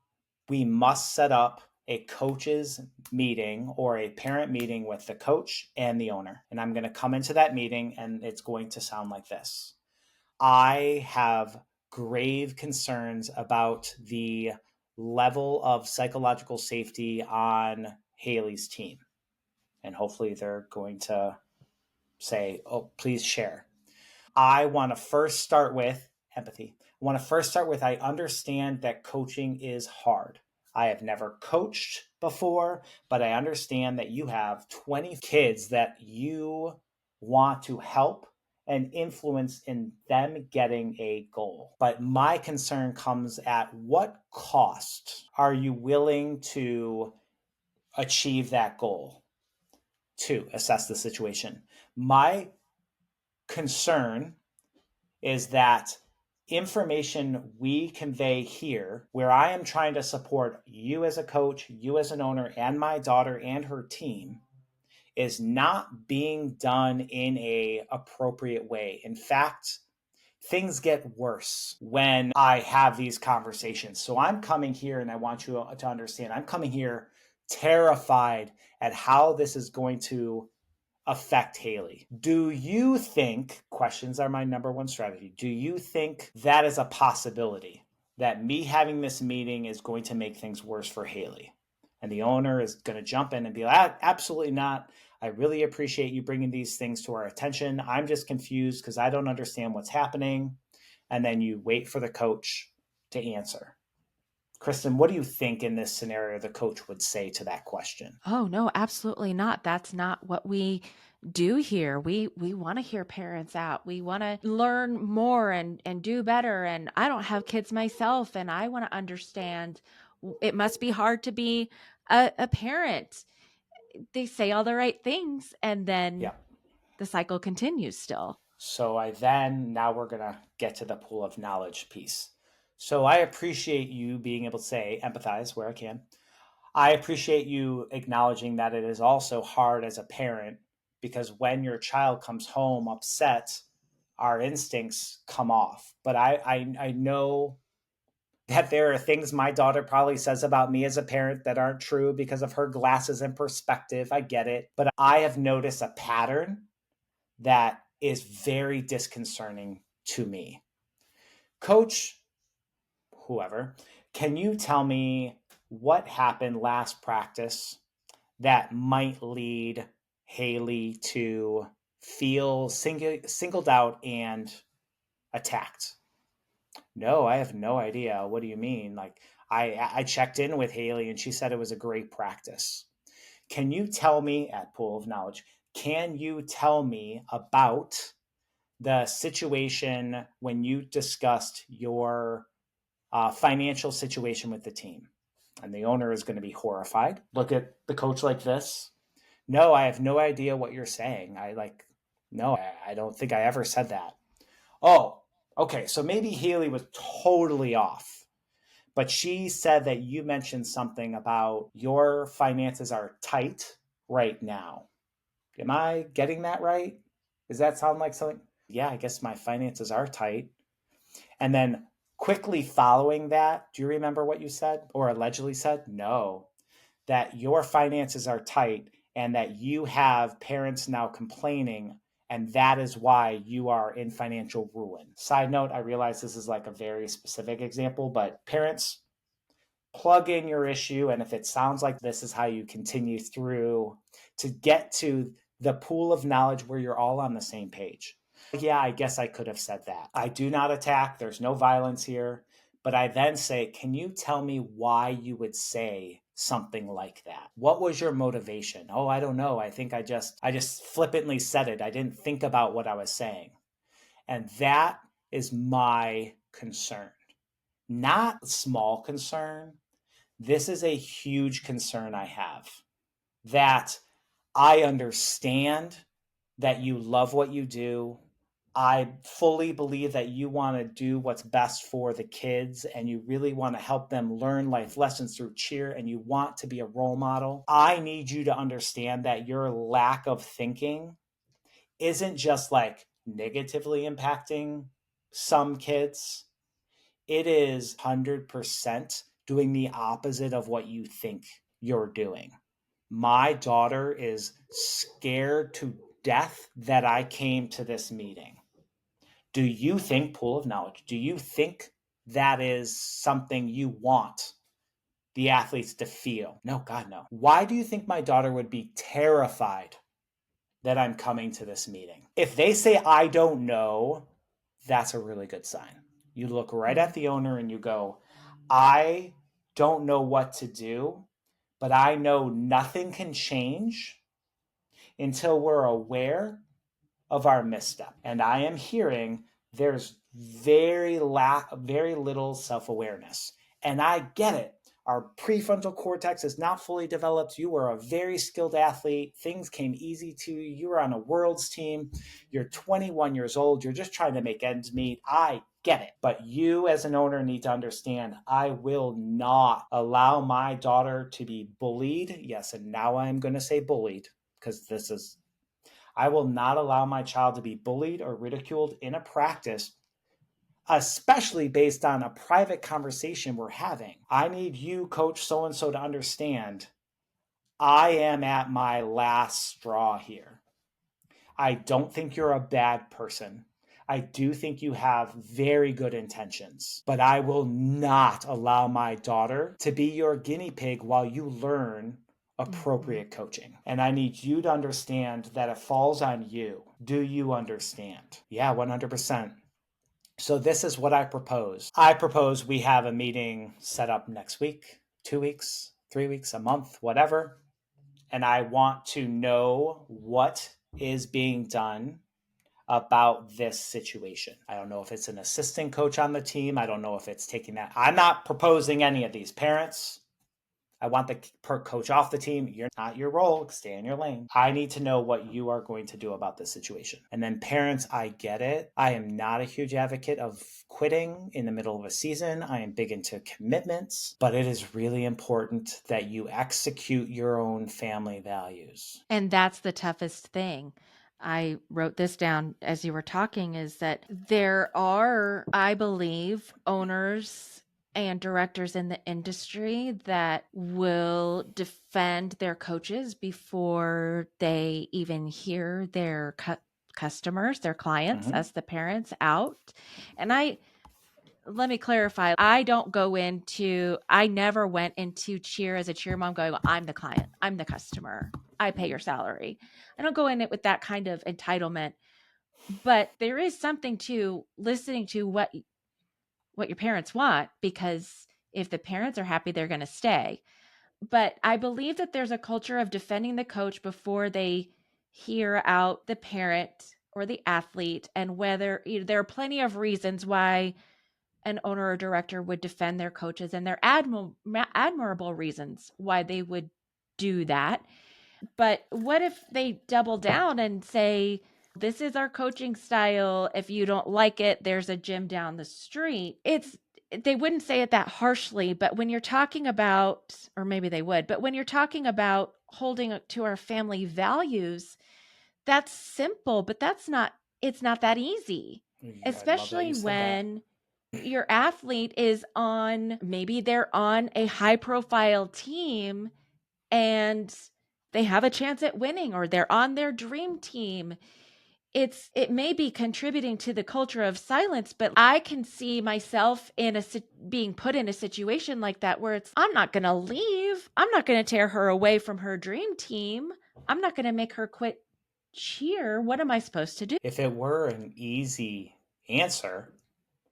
we must set up a coach's meeting or a parent meeting with the coach and the owner. And I'm going to come into that meeting and it's going to sound like this. I have grave concerns about the level of psychological safety on Haley's team. And hopefully they're going to say, oh, please share. I want to first start with empathy. I want to first start with I understand that coaching is hard. I have never coached before, but I understand that you have 20 kids that you want to help and influence in them getting a goal. But my concern comes at what cost are you willing to achieve that goal? To assess the situation. My concern is that information we convey here, where I am trying to support you as a coach, you as an owner, and my daughter and her team, is not being done in a appropriate way. In fact, things get worse when I have these conversations. So I'm coming here and I want you to understand, I'm coming here terrified at how this is going to affect Haley. Do you think, questions are my number one strategy, do you think that is a possibility that me having this meeting is going to make things worse for Haley? And the owner is going to jump in and be like, absolutely not. I really appreciate you bringing these things to our attention. I'm just confused because I don't understand what's happening. And then you wait for the coach to answer. Kristen, what do you think in this scenario the coach would say to that question? Oh, no, absolutely not. That's not what we do here. We want to hear parents out. We want to learn more and do better. And I don't have kids myself, and I want to understand. It must be hard to be a parent. They say all the right things, and then Yeah. the cycle continues still. So now we're going to get to the pool of knowledge piece. So I appreciate you being able to say empathize where I can. I appreciate you acknowledging that it is also hard as a parent because when your child comes home upset, our instincts come off. But I know that there are things my daughter probably says about me as a parent that aren't true because of her glasses and perspective. I get it. But I have noticed a pattern that is very disconcerting to me. Coach, whoever, can you tell me what happened last practice that might lead Haley to feel singled out and attacked? No, I have no idea. What do you mean? Like, I checked in with Haley and she said it was a great practice. Can you tell me, at Pool of Knowledge, can you tell me about the situation when you discussed your financial situation with the team? And the owner is going to be horrified. Look at the coach like this. No, I have no idea what you're saying. No, I don't think I ever said that. Oh, okay. So maybe Haley was totally off, but she said that you mentioned something about your finances are tight right now. Am I getting that right? Does that sound like something? Yeah, I guess my finances are tight. And then quickly following that, do you remember what you said or allegedly said? No, that your finances are tight and that you have parents now complaining, and that is why you are in financial ruin. Side note, I realize this is like a very specific example, but parents, plug in your issue. And if it sounds like this is how you continue through to get to the pool of knowledge where you're all on the same page. Yeah, I guess I could have said that. I do not attack. There's no violence here. But I then say, can you tell me why you would say something like that? What was your motivation? Oh, I don't know. I think I just flippantly said it. I didn't think about what I was saying. And that is my concern. Not a small concern. This is a huge concern I have, that I understand that you love what you do. I fully believe that you want to do what's best for the kids and you really want to help them learn life lessons through cheer and you want to be a role model. I need you to understand that your lack of thinking isn't just like negatively impacting some kids, it is 100% doing the opposite of what you think you're doing. My daughter is scared to death that I came to this meeting. Do you think, pool of knowledge, do you think that is something you want the athletes to feel? No, God, no. Why do you think my daughter would be terrified that I'm coming to this meeting? If they say, I don't know, that's a really good sign. You look right at the owner and you go, I don't know what to do, but I know nothing can change until we're aware of our misstep. And I am hearing there's very little self-awareness. And I get it. Our prefrontal cortex is not fully developed. You were a very skilled athlete. Things came easy to you. You were on a world's team. You're 21 years old. You're just trying to make ends meet. I get it. But you as an owner need to understand, I will not allow my daughter to be bullied. Yes, and now I'm going to say bullied because I will not allow my child to be bullied or ridiculed in a practice, especially based on a private conversation we're having. I need you, coach so and so, to understand I am at my last straw here. I don't think you're a bad person. I do think you have very good intentions, but I will not allow my daughter to be your guinea pig while you learn appropriate coaching. And I need you to understand that it falls on you. Do you understand? Yeah, 100%. So this is what I propose. I propose we have a meeting set up next week, 2 weeks, 3 weeks, a month, whatever. And I want to know what is being done about this situation. I don't know if it's an assistant coach on the team. I don't know if it's taking that. I'm not proposing any of these. Parents, I want the coach off the team. You're not your role. Stay in your lane. I need to know what you are going to do about this situation. And then parents, I get it. I am not a huge advocate of quitting in the middle of a season. I am big into commitments, but it is really important that you execute your own family values. And that's the toughest thing. I wrote this down as you were talking, is that there are, I believe, owners and directors in the industry that will defend their coaches before they even hear their customers, their clients, Mhm. as the parents out. And let me clarify. I never went into cheer as a cheer mom going, I'm the client, I'm the customer, I pay your salary. I don't go in it with that kind of entitlement. But there is something to listening to what your parents want, because if the parents are happy, they're going to stay. But I believe that there's a culture of defending the coach before they hear out the parent or the athlete, and whether there are plenty of reasons why an owner or director would defend their coaches, and they're admirable reasons why they would do that. But what if they double down and say, this is our coaching style. If you don't like it, there's a gym down the street. They wouldn't say it that harshly, but when you're talking about, or maybe they would, but when you're talking about holding to our family values, that's simple, but it's not that easy, I love that especially you said that. when your athlete is maybe they're on a high profile team, and they have a chance at winning or they're on their dream team. It may be contributing to the culture of silence, but I can see myself in being put in a situation like that where it's I'm not going to leave. I'm not going to tear her away from her dream team. I'm not going to make her quit cheer. What am I supposed to do? If it were an easy answer,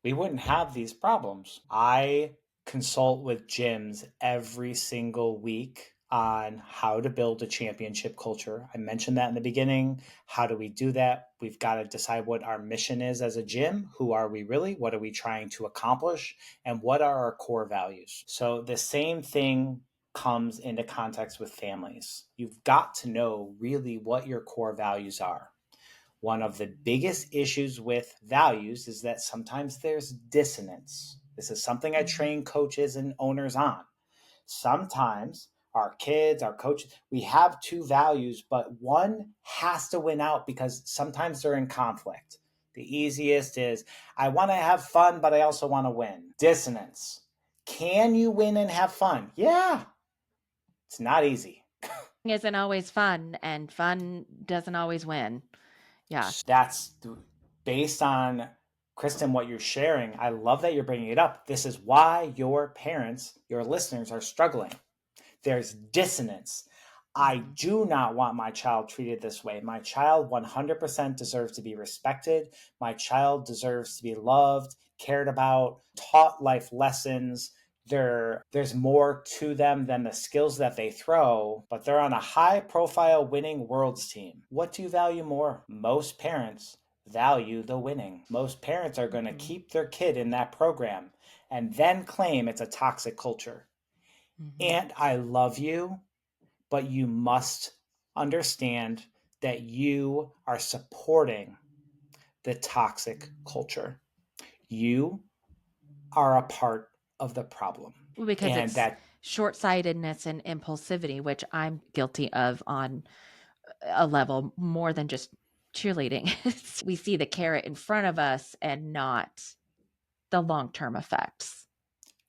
we wouldn't have these problems. I consult with gyms every single week on how to build a championship culture. I mentioned that in the beginning. How do we do that? We've got to decide what our mission is as a gym. Who are we really? What are we trying to accomplish? And what are our core values? So the same thing comes into context with families. You've got to know really what your core values are. One of the biggest issues with values is that sometimes there's dissonance. This is something I train coaches and owners on. Sometimes our kids, our coaches, we have two values, but one has to win out because sometimes they're in conflict. The easiest is I want to have fun, but I also want to win. Dissonance. Can you win and have fun? Yeah, it's not easy. Isn't always fun, and fun doesn't always win. Yeah. That's based on Kristen, what you're sharing. I love that you're bringing it up. This is why your parents, your listeners, are struggling. There's dissonance. I do not want my child treated this way. My child 100% deserves to be respected. My child deserves to be loved, cared about, taught life lessons. There's more to them than the skills that they throw, but they're on a high profile winning worlds team. What do you value more? Most parents value the winning. Most parents are going to keep their kid in that program and then claim it's a toxic culture. And I love you, but you must understand that you are supporting the toxic culture. You are a part of the problem. Well, because And it's that short-sightedness and impulsivity, which I'm guilty of on a level more than just cheerleading. We see the carrot in front of us and not the long-term effects.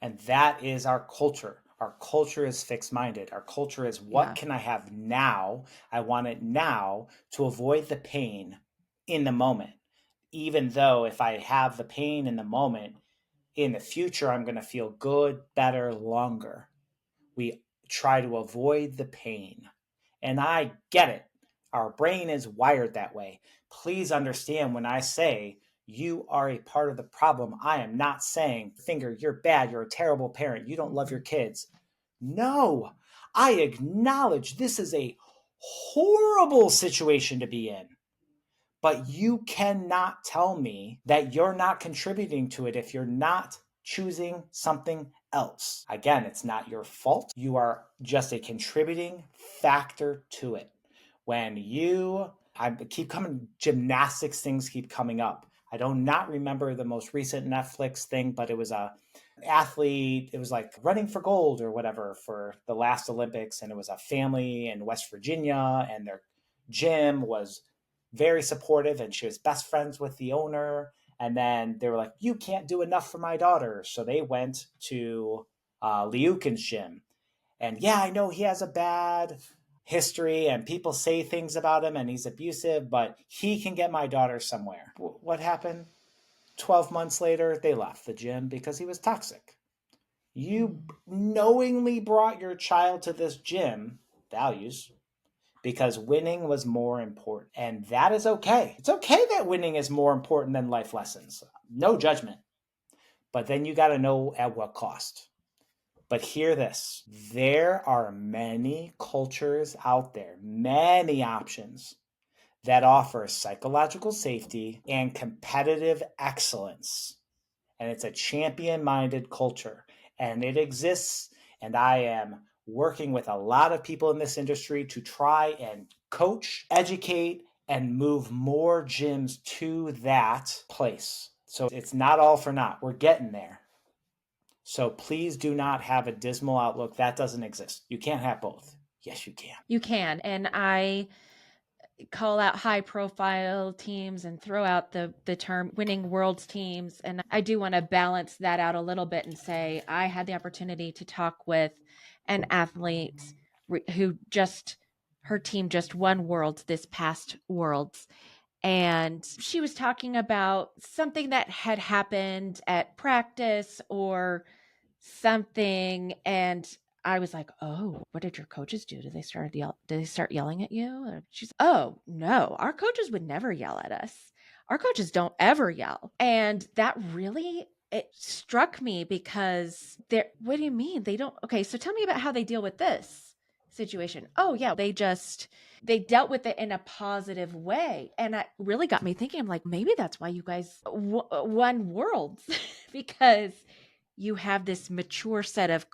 and that is our culture. Our culture is fixed minded. Our culture is what Yeah. can I have now? I want it now to avoid the pain in the moment. Even though if I have the pain in the moment, in the future, I'm going to feel good, better, longer. We try to avoid the pain. And I get it. Our brain is wired that way. Please understand when I say you are a part of the problem, I am not saying, Finger, you're bad, you're a terrible parent, you don't love your kids. No, I acknowledge this is a horrible situation to be in. But you cannot tell me that you're not contributing to it if you're not choosing something else. Again, it's not your fault. You are just a contributing factor to it. When I keep coming, gymnastics things keep coming up. I do not remember the most recent Netflix thing, but it was a athlete. It was like running for gold or whatever for the last Olympics, and it was a family in West Virginia, and their gym was very supportive, and she was best friends with the owner. And then they were like, "You can't do enough for my daughter," so they went to Liukin's gym. And yeah, I know he has a bad history and people say things about him and he's abusive, but he can get my daughter somewhere. What happened? 12 months later, they left the gym because he was toxic. You knowingly brought your child to this gym, values, because winning was more important. And that is okay. It's okay that winning is more important than life lessons. No judgment. But then you got to know at what cost. But hear this, there are many cultures out there, many options that offer psychological safety and competitive excellence. And it's a champion minded culture. And it exists. And I am working with a lot of people in this industry to try and coach, educate, and move more gyms to that place. So it's not all for naught. We're getting there. So please do not have a dismal outlook. That doesn't exist. You can't have both. Yes, you can. You can. And I call out high profile teams and throw out the term winning worlds teams, and I do want to balance that out a little bit and say I had the opportunity to talk with an athlete who just her team just won Worlds this past Worlds. And she was talking about something that had happened at practice or something. And I was like, "Oh, what did your coaches do? Did they start yelling at you?" Or she's, "Oh, no, our coaches would never yell at us. Our coaches don't ever yell." And that really it struck me because they're, what do you mean? They don't, okay, so tell me about how they deal with this situation. Oh, yeah, they dealt with it in a positive way. And it really got me thinking. I'm like, maybe that's why you guys won worlds because you have this mature set of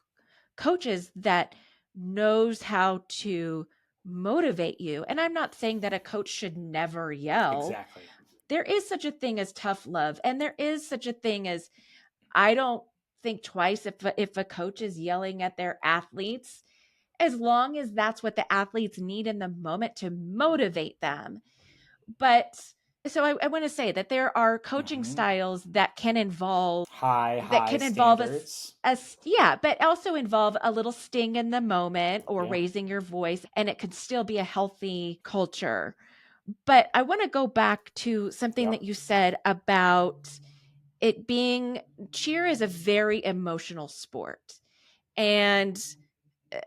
coaches that knows how to motivate you. And I'm not saying that a coach should never yell. Exactly. There is such a thing as tough love, and there is such a thing as, I don't think twice if a coach is yelling at their athletes, as long as that's what the athletes need in the moment to motivate them. But so I want to say that there are coaching Hmm. styles that can involve High us standards. yeah, but also involve a little sting in the moment or Yeah. raising your voice, and it could still be a healthy culture. But I want to go back to something Yep. that you said about it being, cheer is a very emotional sport. And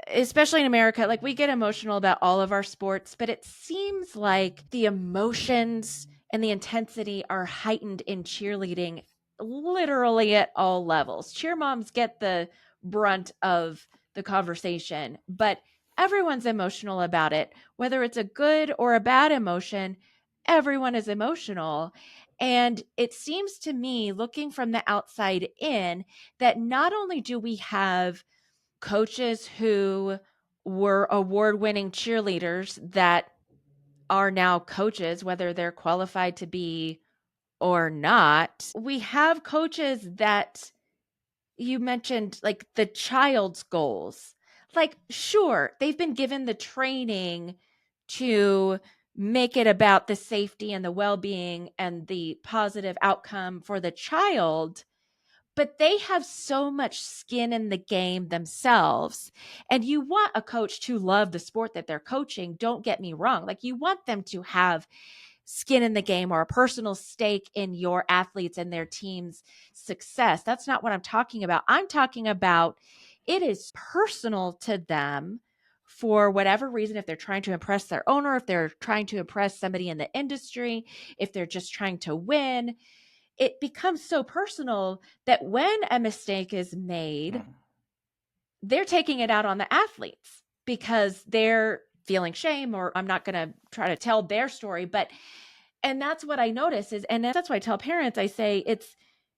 especially in America, like we get emotional about all of our sports, but it seems like the emotions and the intensity are heightened in cheerleading literally at all levels. Cheer moms get the brunt of the conversation, but everyone's emotional about it. Whether it's a good or a bad emotion, everyone is emotional. And it seems to me, looking from the outside in, that not only do we have coaches who were award winning cheerleaders that are now coaches, whether they're qualified to be or not. We have coaches that you mentioned, like the child's goals. Like, sure, they've been given the training to make it about the safety and the well being and the positive outcome for the child, but they have so much skin in the game themselves. And you want a coach to love the sport that they're coaching. Don't get me wrong. Like, you want them to have skin in the game or a personal stake in your athletes and their team's success. That's not what I'm talking about. I'm talking about it is personal to them for whatever reason, if they're trying to impress their owner, if they're trying to impress somebody in the industry, if they're just trying to win, it becomes so personal that when a mistake is made, Mhm. they're taking it out on the athletes because they're feeling shame, or I'm not going to try to tell their story. But, and that's what I notice is, and that's why I tell parents, I say it's,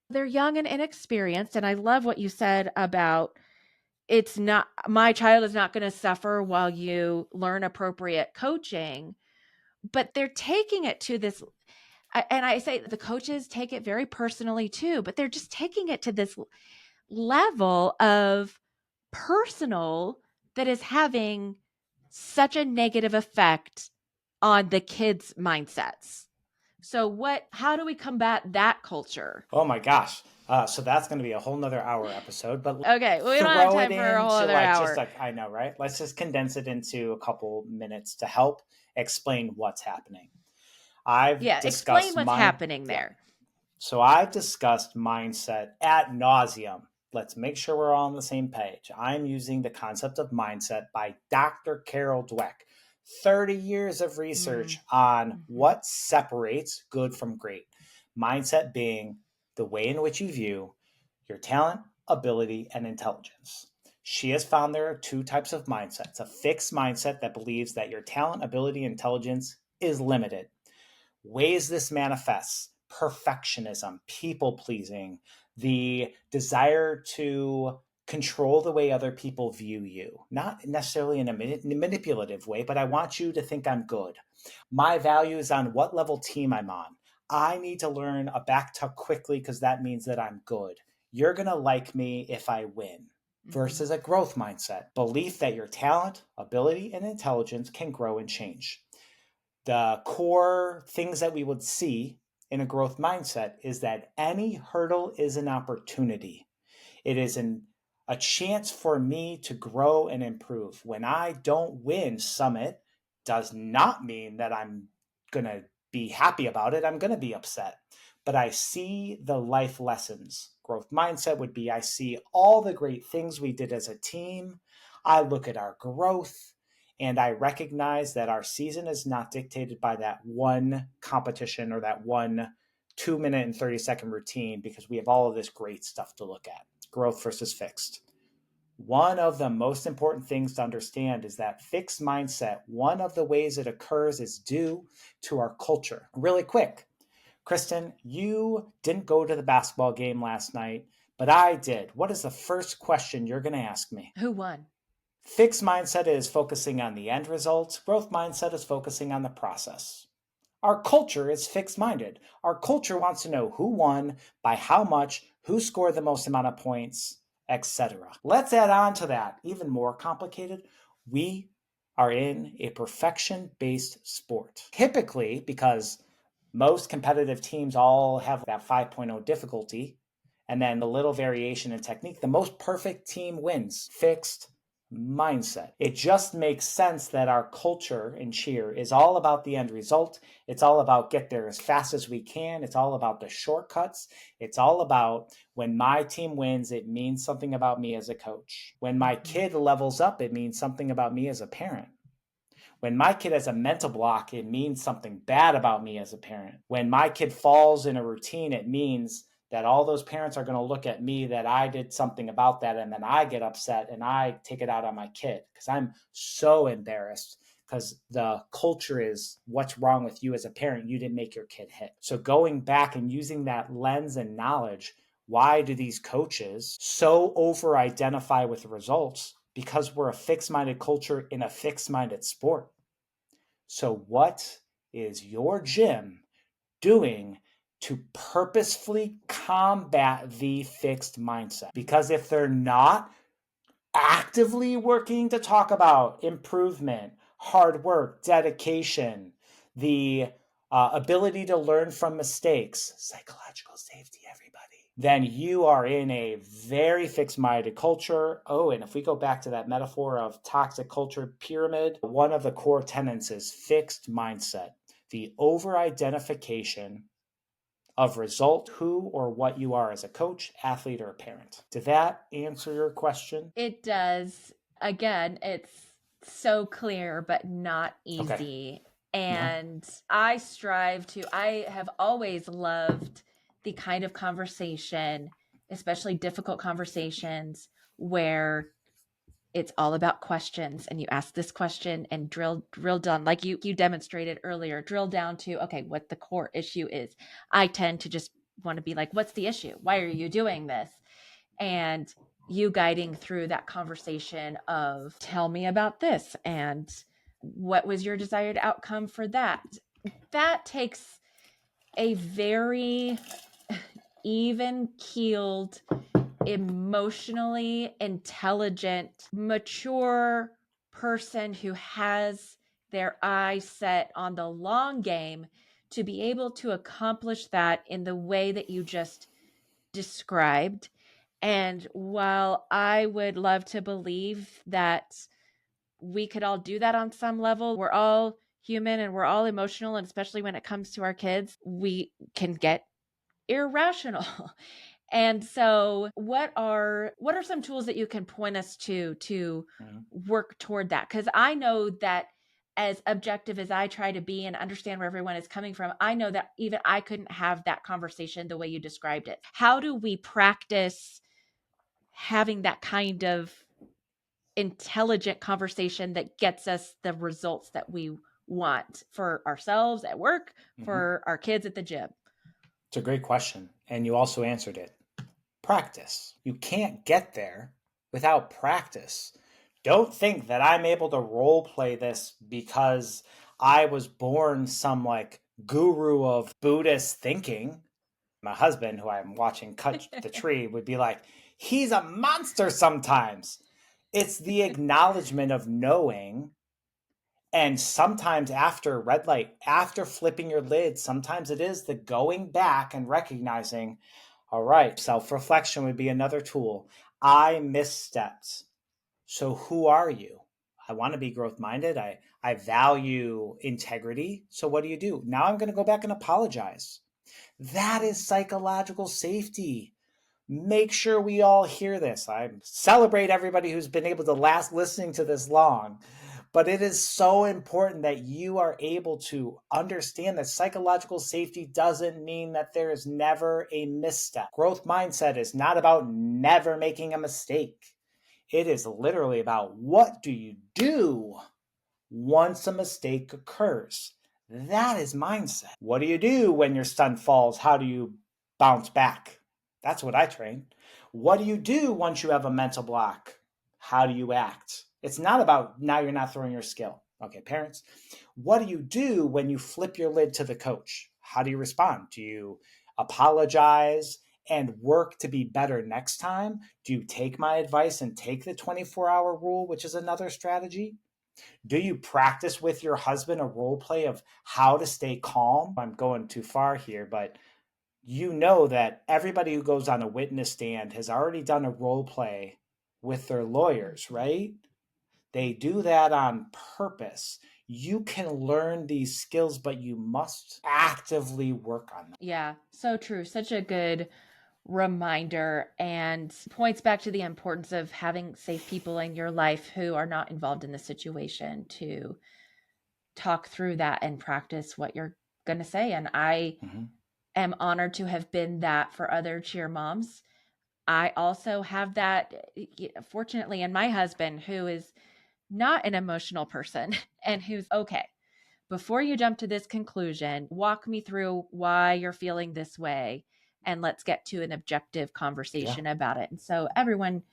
they're young and inexperienced. And I love what you said about, it's not, my child is not going to suffer while you learn appropriate coaching, but they're taking it to this, and I say the coaches take it very personally too, but they're just taking it to this level of personal that is having such a negative effect on the kids' mindsets. So how do we combat that culture? Oh my gosh. So that's going to be a whole nother hour episode, but Okay, we don't have throw it time for a whole into other like just hour. like, I know, right? Let's just condense it into a couple minutes to help explain what's happening. I've Yeah, explain discussed what's happening yeah. there. So I've discussed mindset at nauseum. Let's make sure we're all on the same page. I'm using the concept of mindset by Dr. Carol Dweck. 30 years of research on Mm-hmm. what separates good from great. Mindset being the way in which you view your talent, ability, and intelligence. She has found there are two types of mindsets: a fixed mindset that believes that your talent, ability, and intelligence is limited. Ways this manifests: perfectionism, people pleasing, the desire to control the way other people view you, not necessarily in a manipulative way, but I want you to think I'm good. My value is on what level team I'm on. I need to learn a back tuck quickly because that means that I'm good. You're going to like me if I win. Mm-hmm. Versus a growth mindset, belief that your talent, ability, and intelligence can grow and change. The core things that we would see in a growth mindset is that any hurdle is an opportunity. It is a chance for me to grow and improve. When I don't win Summit, does not mean that I'm going to be happy about it. I'm going to be upset. But I see the life lessons. Growth mindset would be I see all the great things we did as a team. I look at our growth and I recognize that our season is not dictated by that one competition or that one 2 minute and 30-second routine, because we have all of this great stuff to look at. Growth versus fixed. One of the most important things to understand is that fixed mindset, one of the ways it occurs is due to our culture. Really quick, Kristen, you didn't go to the basketball game last night, but I did. What is the first question you're going to ask me? Who won? Fixed mindset is focusing on the end result. Growth mindset is focusing on the process. Our culture is fixed minded. Our culture wants to know who won, by how much, who scored the most amount of points, etc. Let's add on to that, even more complicated. We are in a perfection-based sport. Typically, because most competitive teams all have that 5.0 difficulty, and then a little variation in technique, the most perfect team wins. Fixed mindset. It just makes sense that our culture in cheer is all about the end result. It's all about get there as fast as we can. It's all about the shortcuts. It's all about when my team wins, it means something about me as a coach. When my kid levels up, it means something about me as a parent. When my kid has a mental block, it means something bad about me as a parent. When my kid falls in a routine, it means that all those parents are going to look at me that I did something about that, and then I get upset and I take it out on my kid because I'm so embarrassed because the culture is what's wrong with you as a parent? You didn't make your kid hit. So going back and using that lens and knowledge, why do these coaches so over-identify with the results? Because we're a fixed-minded culture in a fixed-minded sport. So what is your gym doing to purposefully combat the fixed mindset? Because if they're not actively working to talk about improvement, hard work, dedication, the ability to learn from mistakes, psychological safety, everybody, then you are in a very fixed-minded culture. Oh, and if we go back to that metaphor of toxic culture pyramid, one of the core tenets is fixed mindset, the over-identification of result, who or what you are as a coach, athlete, or a parent. Did that answer your question? It does. Again, it's so clear, but not Okay. easy. Yeah. And I have always loved the kind of conversation, especially difficult conversations, where it's all about questions and you ask this question and drill down like you demonstrated earlier, drill down to okay, what the core issue is. I tend to just want to be like, what's the issue? Why are you doing this? And you guiding through that conversation of tell me about this and what was your desired outcome for that. That takes a very even keeled, emotionally intelligent, mature person who has their eyes set on the long game to be able to accomplish that in the way that you just described. And while I would love to believe that we could all do that on some level, we're all human and we're all emotional. And especially when it comes to our kids, we can get irrational. And so what are some tools that you can point us to work toward that? Because I know that as objective as I try to be and understand where everyone is coming from, I know that even I couldn't have that conversation the way you described it. How do we practice having that kind of intelligent conversation that gets us the results that we want for ourselves at work, for our kids at the gym? It's a great question. And you also answered it. Practice. You can't get there without practice. Don't think that I'm able to role play this because I was born some like guru of Buddhist thinking. My husband, who I'm watching cut the tree, would be like, he's a monster sometimes. It's the acknowledgement of knowing. And sometimes after red light, after flipping your lid, sometimes it is the going back and recognizing, all right, self-reflection would be another tool. I misstepped. So who are you? I want to be growth minded. I I value integrity. So what do? Now I'm going to go back and apologize. That is psychological safety. Make sure we all hear this. I celebrate everybody who's been able to last listening to this long. But it is so important that you are able to understand that psychological safety doesn't mean that there is never a misstep. Growth mindset is not about never making a mistake. It is literally about what do you do once a mistake occurs. That is mindset. What do you do when your son falls? How do you bounce back? That's what I train. What do you do once you have a mental block? How do you act? It's not about now you're not throwing your skill. Okay, parents, what do you do when you flip your lid to the coach? How do you respond? Do you apologize and work to be better next time? Do you take my advice and take the 24-hour rule, which is another strategy? Do you practice with your husband a role play of how to stay calm? I'm going too far here, but you know that everybody who goes on a witness stand has already done a role play with their lawyers, right? They do that on purpose. You can learn these skills, but you must actively work on them. Yeah, so true. Such a good reminder and points back to the importance of having safe people in your life who are not involved in the situation to talk through that and practice what you're going to say. And I Mhm. am honored to have been that for other cheer moms. I also have that, fortunately, in my husband, who is not an emotional person and who's okay. Before you jump to this conclusion, walk me through why you're feeling this way and let's get to an objective Yeah. conversation about it. And so everyone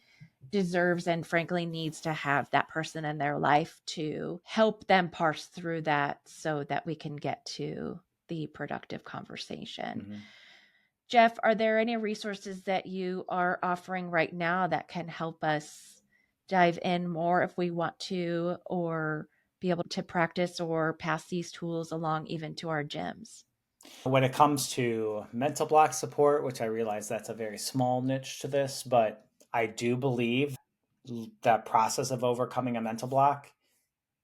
deserves and frankly needs to have that person in their life to help them parse through that so that we can get to the productive conversation. Mhm. Jeff, are there any resources that you are offering right now that can help us dive in more if we want to, or be able to practice or pass these tools along even to our gyms? When it comes to mental block support, which I realize that's a very small niche to this, but I do believe that process of overcoming a mental block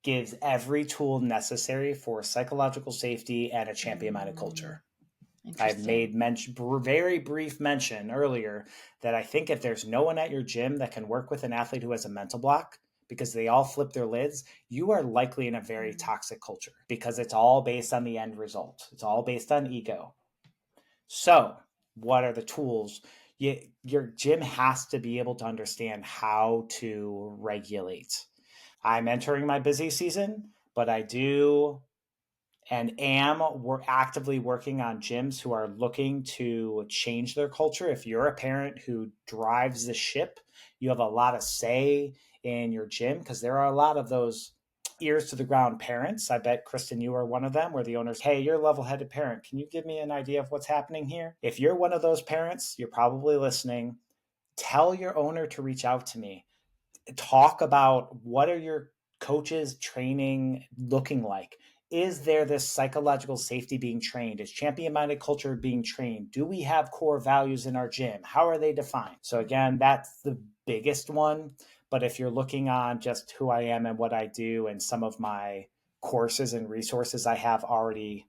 gives every tool necessary for psychological safety and a champion minded Mm, culture. I've interesting. made very brief mention earlier that I think if there's no one at your gym that can work with an athlete who has a mental block because they all flip their lids, you are likely in a very Mm. toxic culture because it's all based on the end result. It's all based on ego. So, what are the tools? Your gym has to be able to understand how to regulate. I'm entering my busy season, but I do and am we're actively working on gyms who are looking to change their culture. If you're a parent who drives the ship, you have a lot of say in your gym because there are a lot of those ears to the ground parents. I bet, Kristen, you are one of them where the owner's, hey, you're a level headed parent. Can you give me an idea of what's happening here? If you're one of those parents, you're probably listening. Tell your owner to reach out to me. Talk about what are your coaches training looking like. Is there this psychological safety being trained? Is champion minded culture being trained? Do we have core values in our gym? How are they defined? So again, that's the biggest one. But if you're looking on just who I am and what I do and some of my courses and resources I have already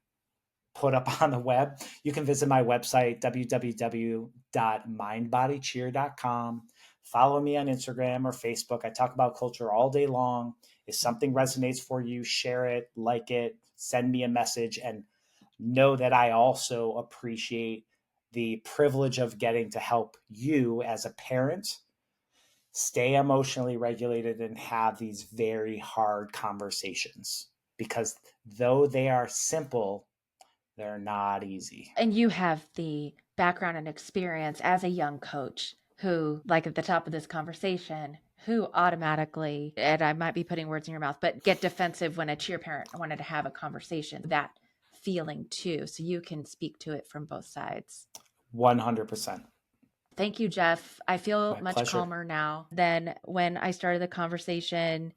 put up on the web, you can visit my website, www.mindbodycheer.com. Follow me on Instagram or Facebook. I talk about culture all day long. If something resonates for you, share it, like it, send me a message, and know that I also appreciate the privilege of getting to help you as a parent stay emotionally regulated and have these very hard conversations. Because though they are simple, they're not easy. And you have the background and experience as a young coach who, like at the top of this conversation, who automatically, and I might be putting words in your mouth, but get defensive when a cheer parent wanted to have a conversation. That feeling too. So you can speak to it from both sides. 100%. Thank you, Jeff. I feel My much pleasure. calmer now than when I started the conversation,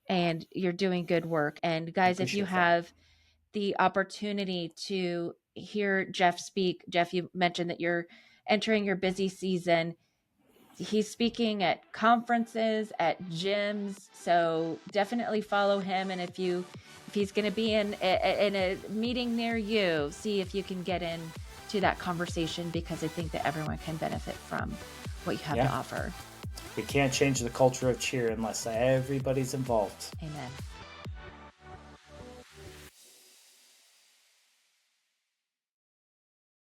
and you're doing good work. And I guys, if you appreciate that. have the opportunity to hear Jeff speak, Jeff, you mentioned that you're entering your busy season. He's speaking at conferences, at gyms, so definitely follow him. And if he's going to be in a meeting near you, see if you can get in to that conversation, because I think that everyone can benefit from what you have to Yeah. offer. We can't change the culture of cheer unless everybody's involved. Amen.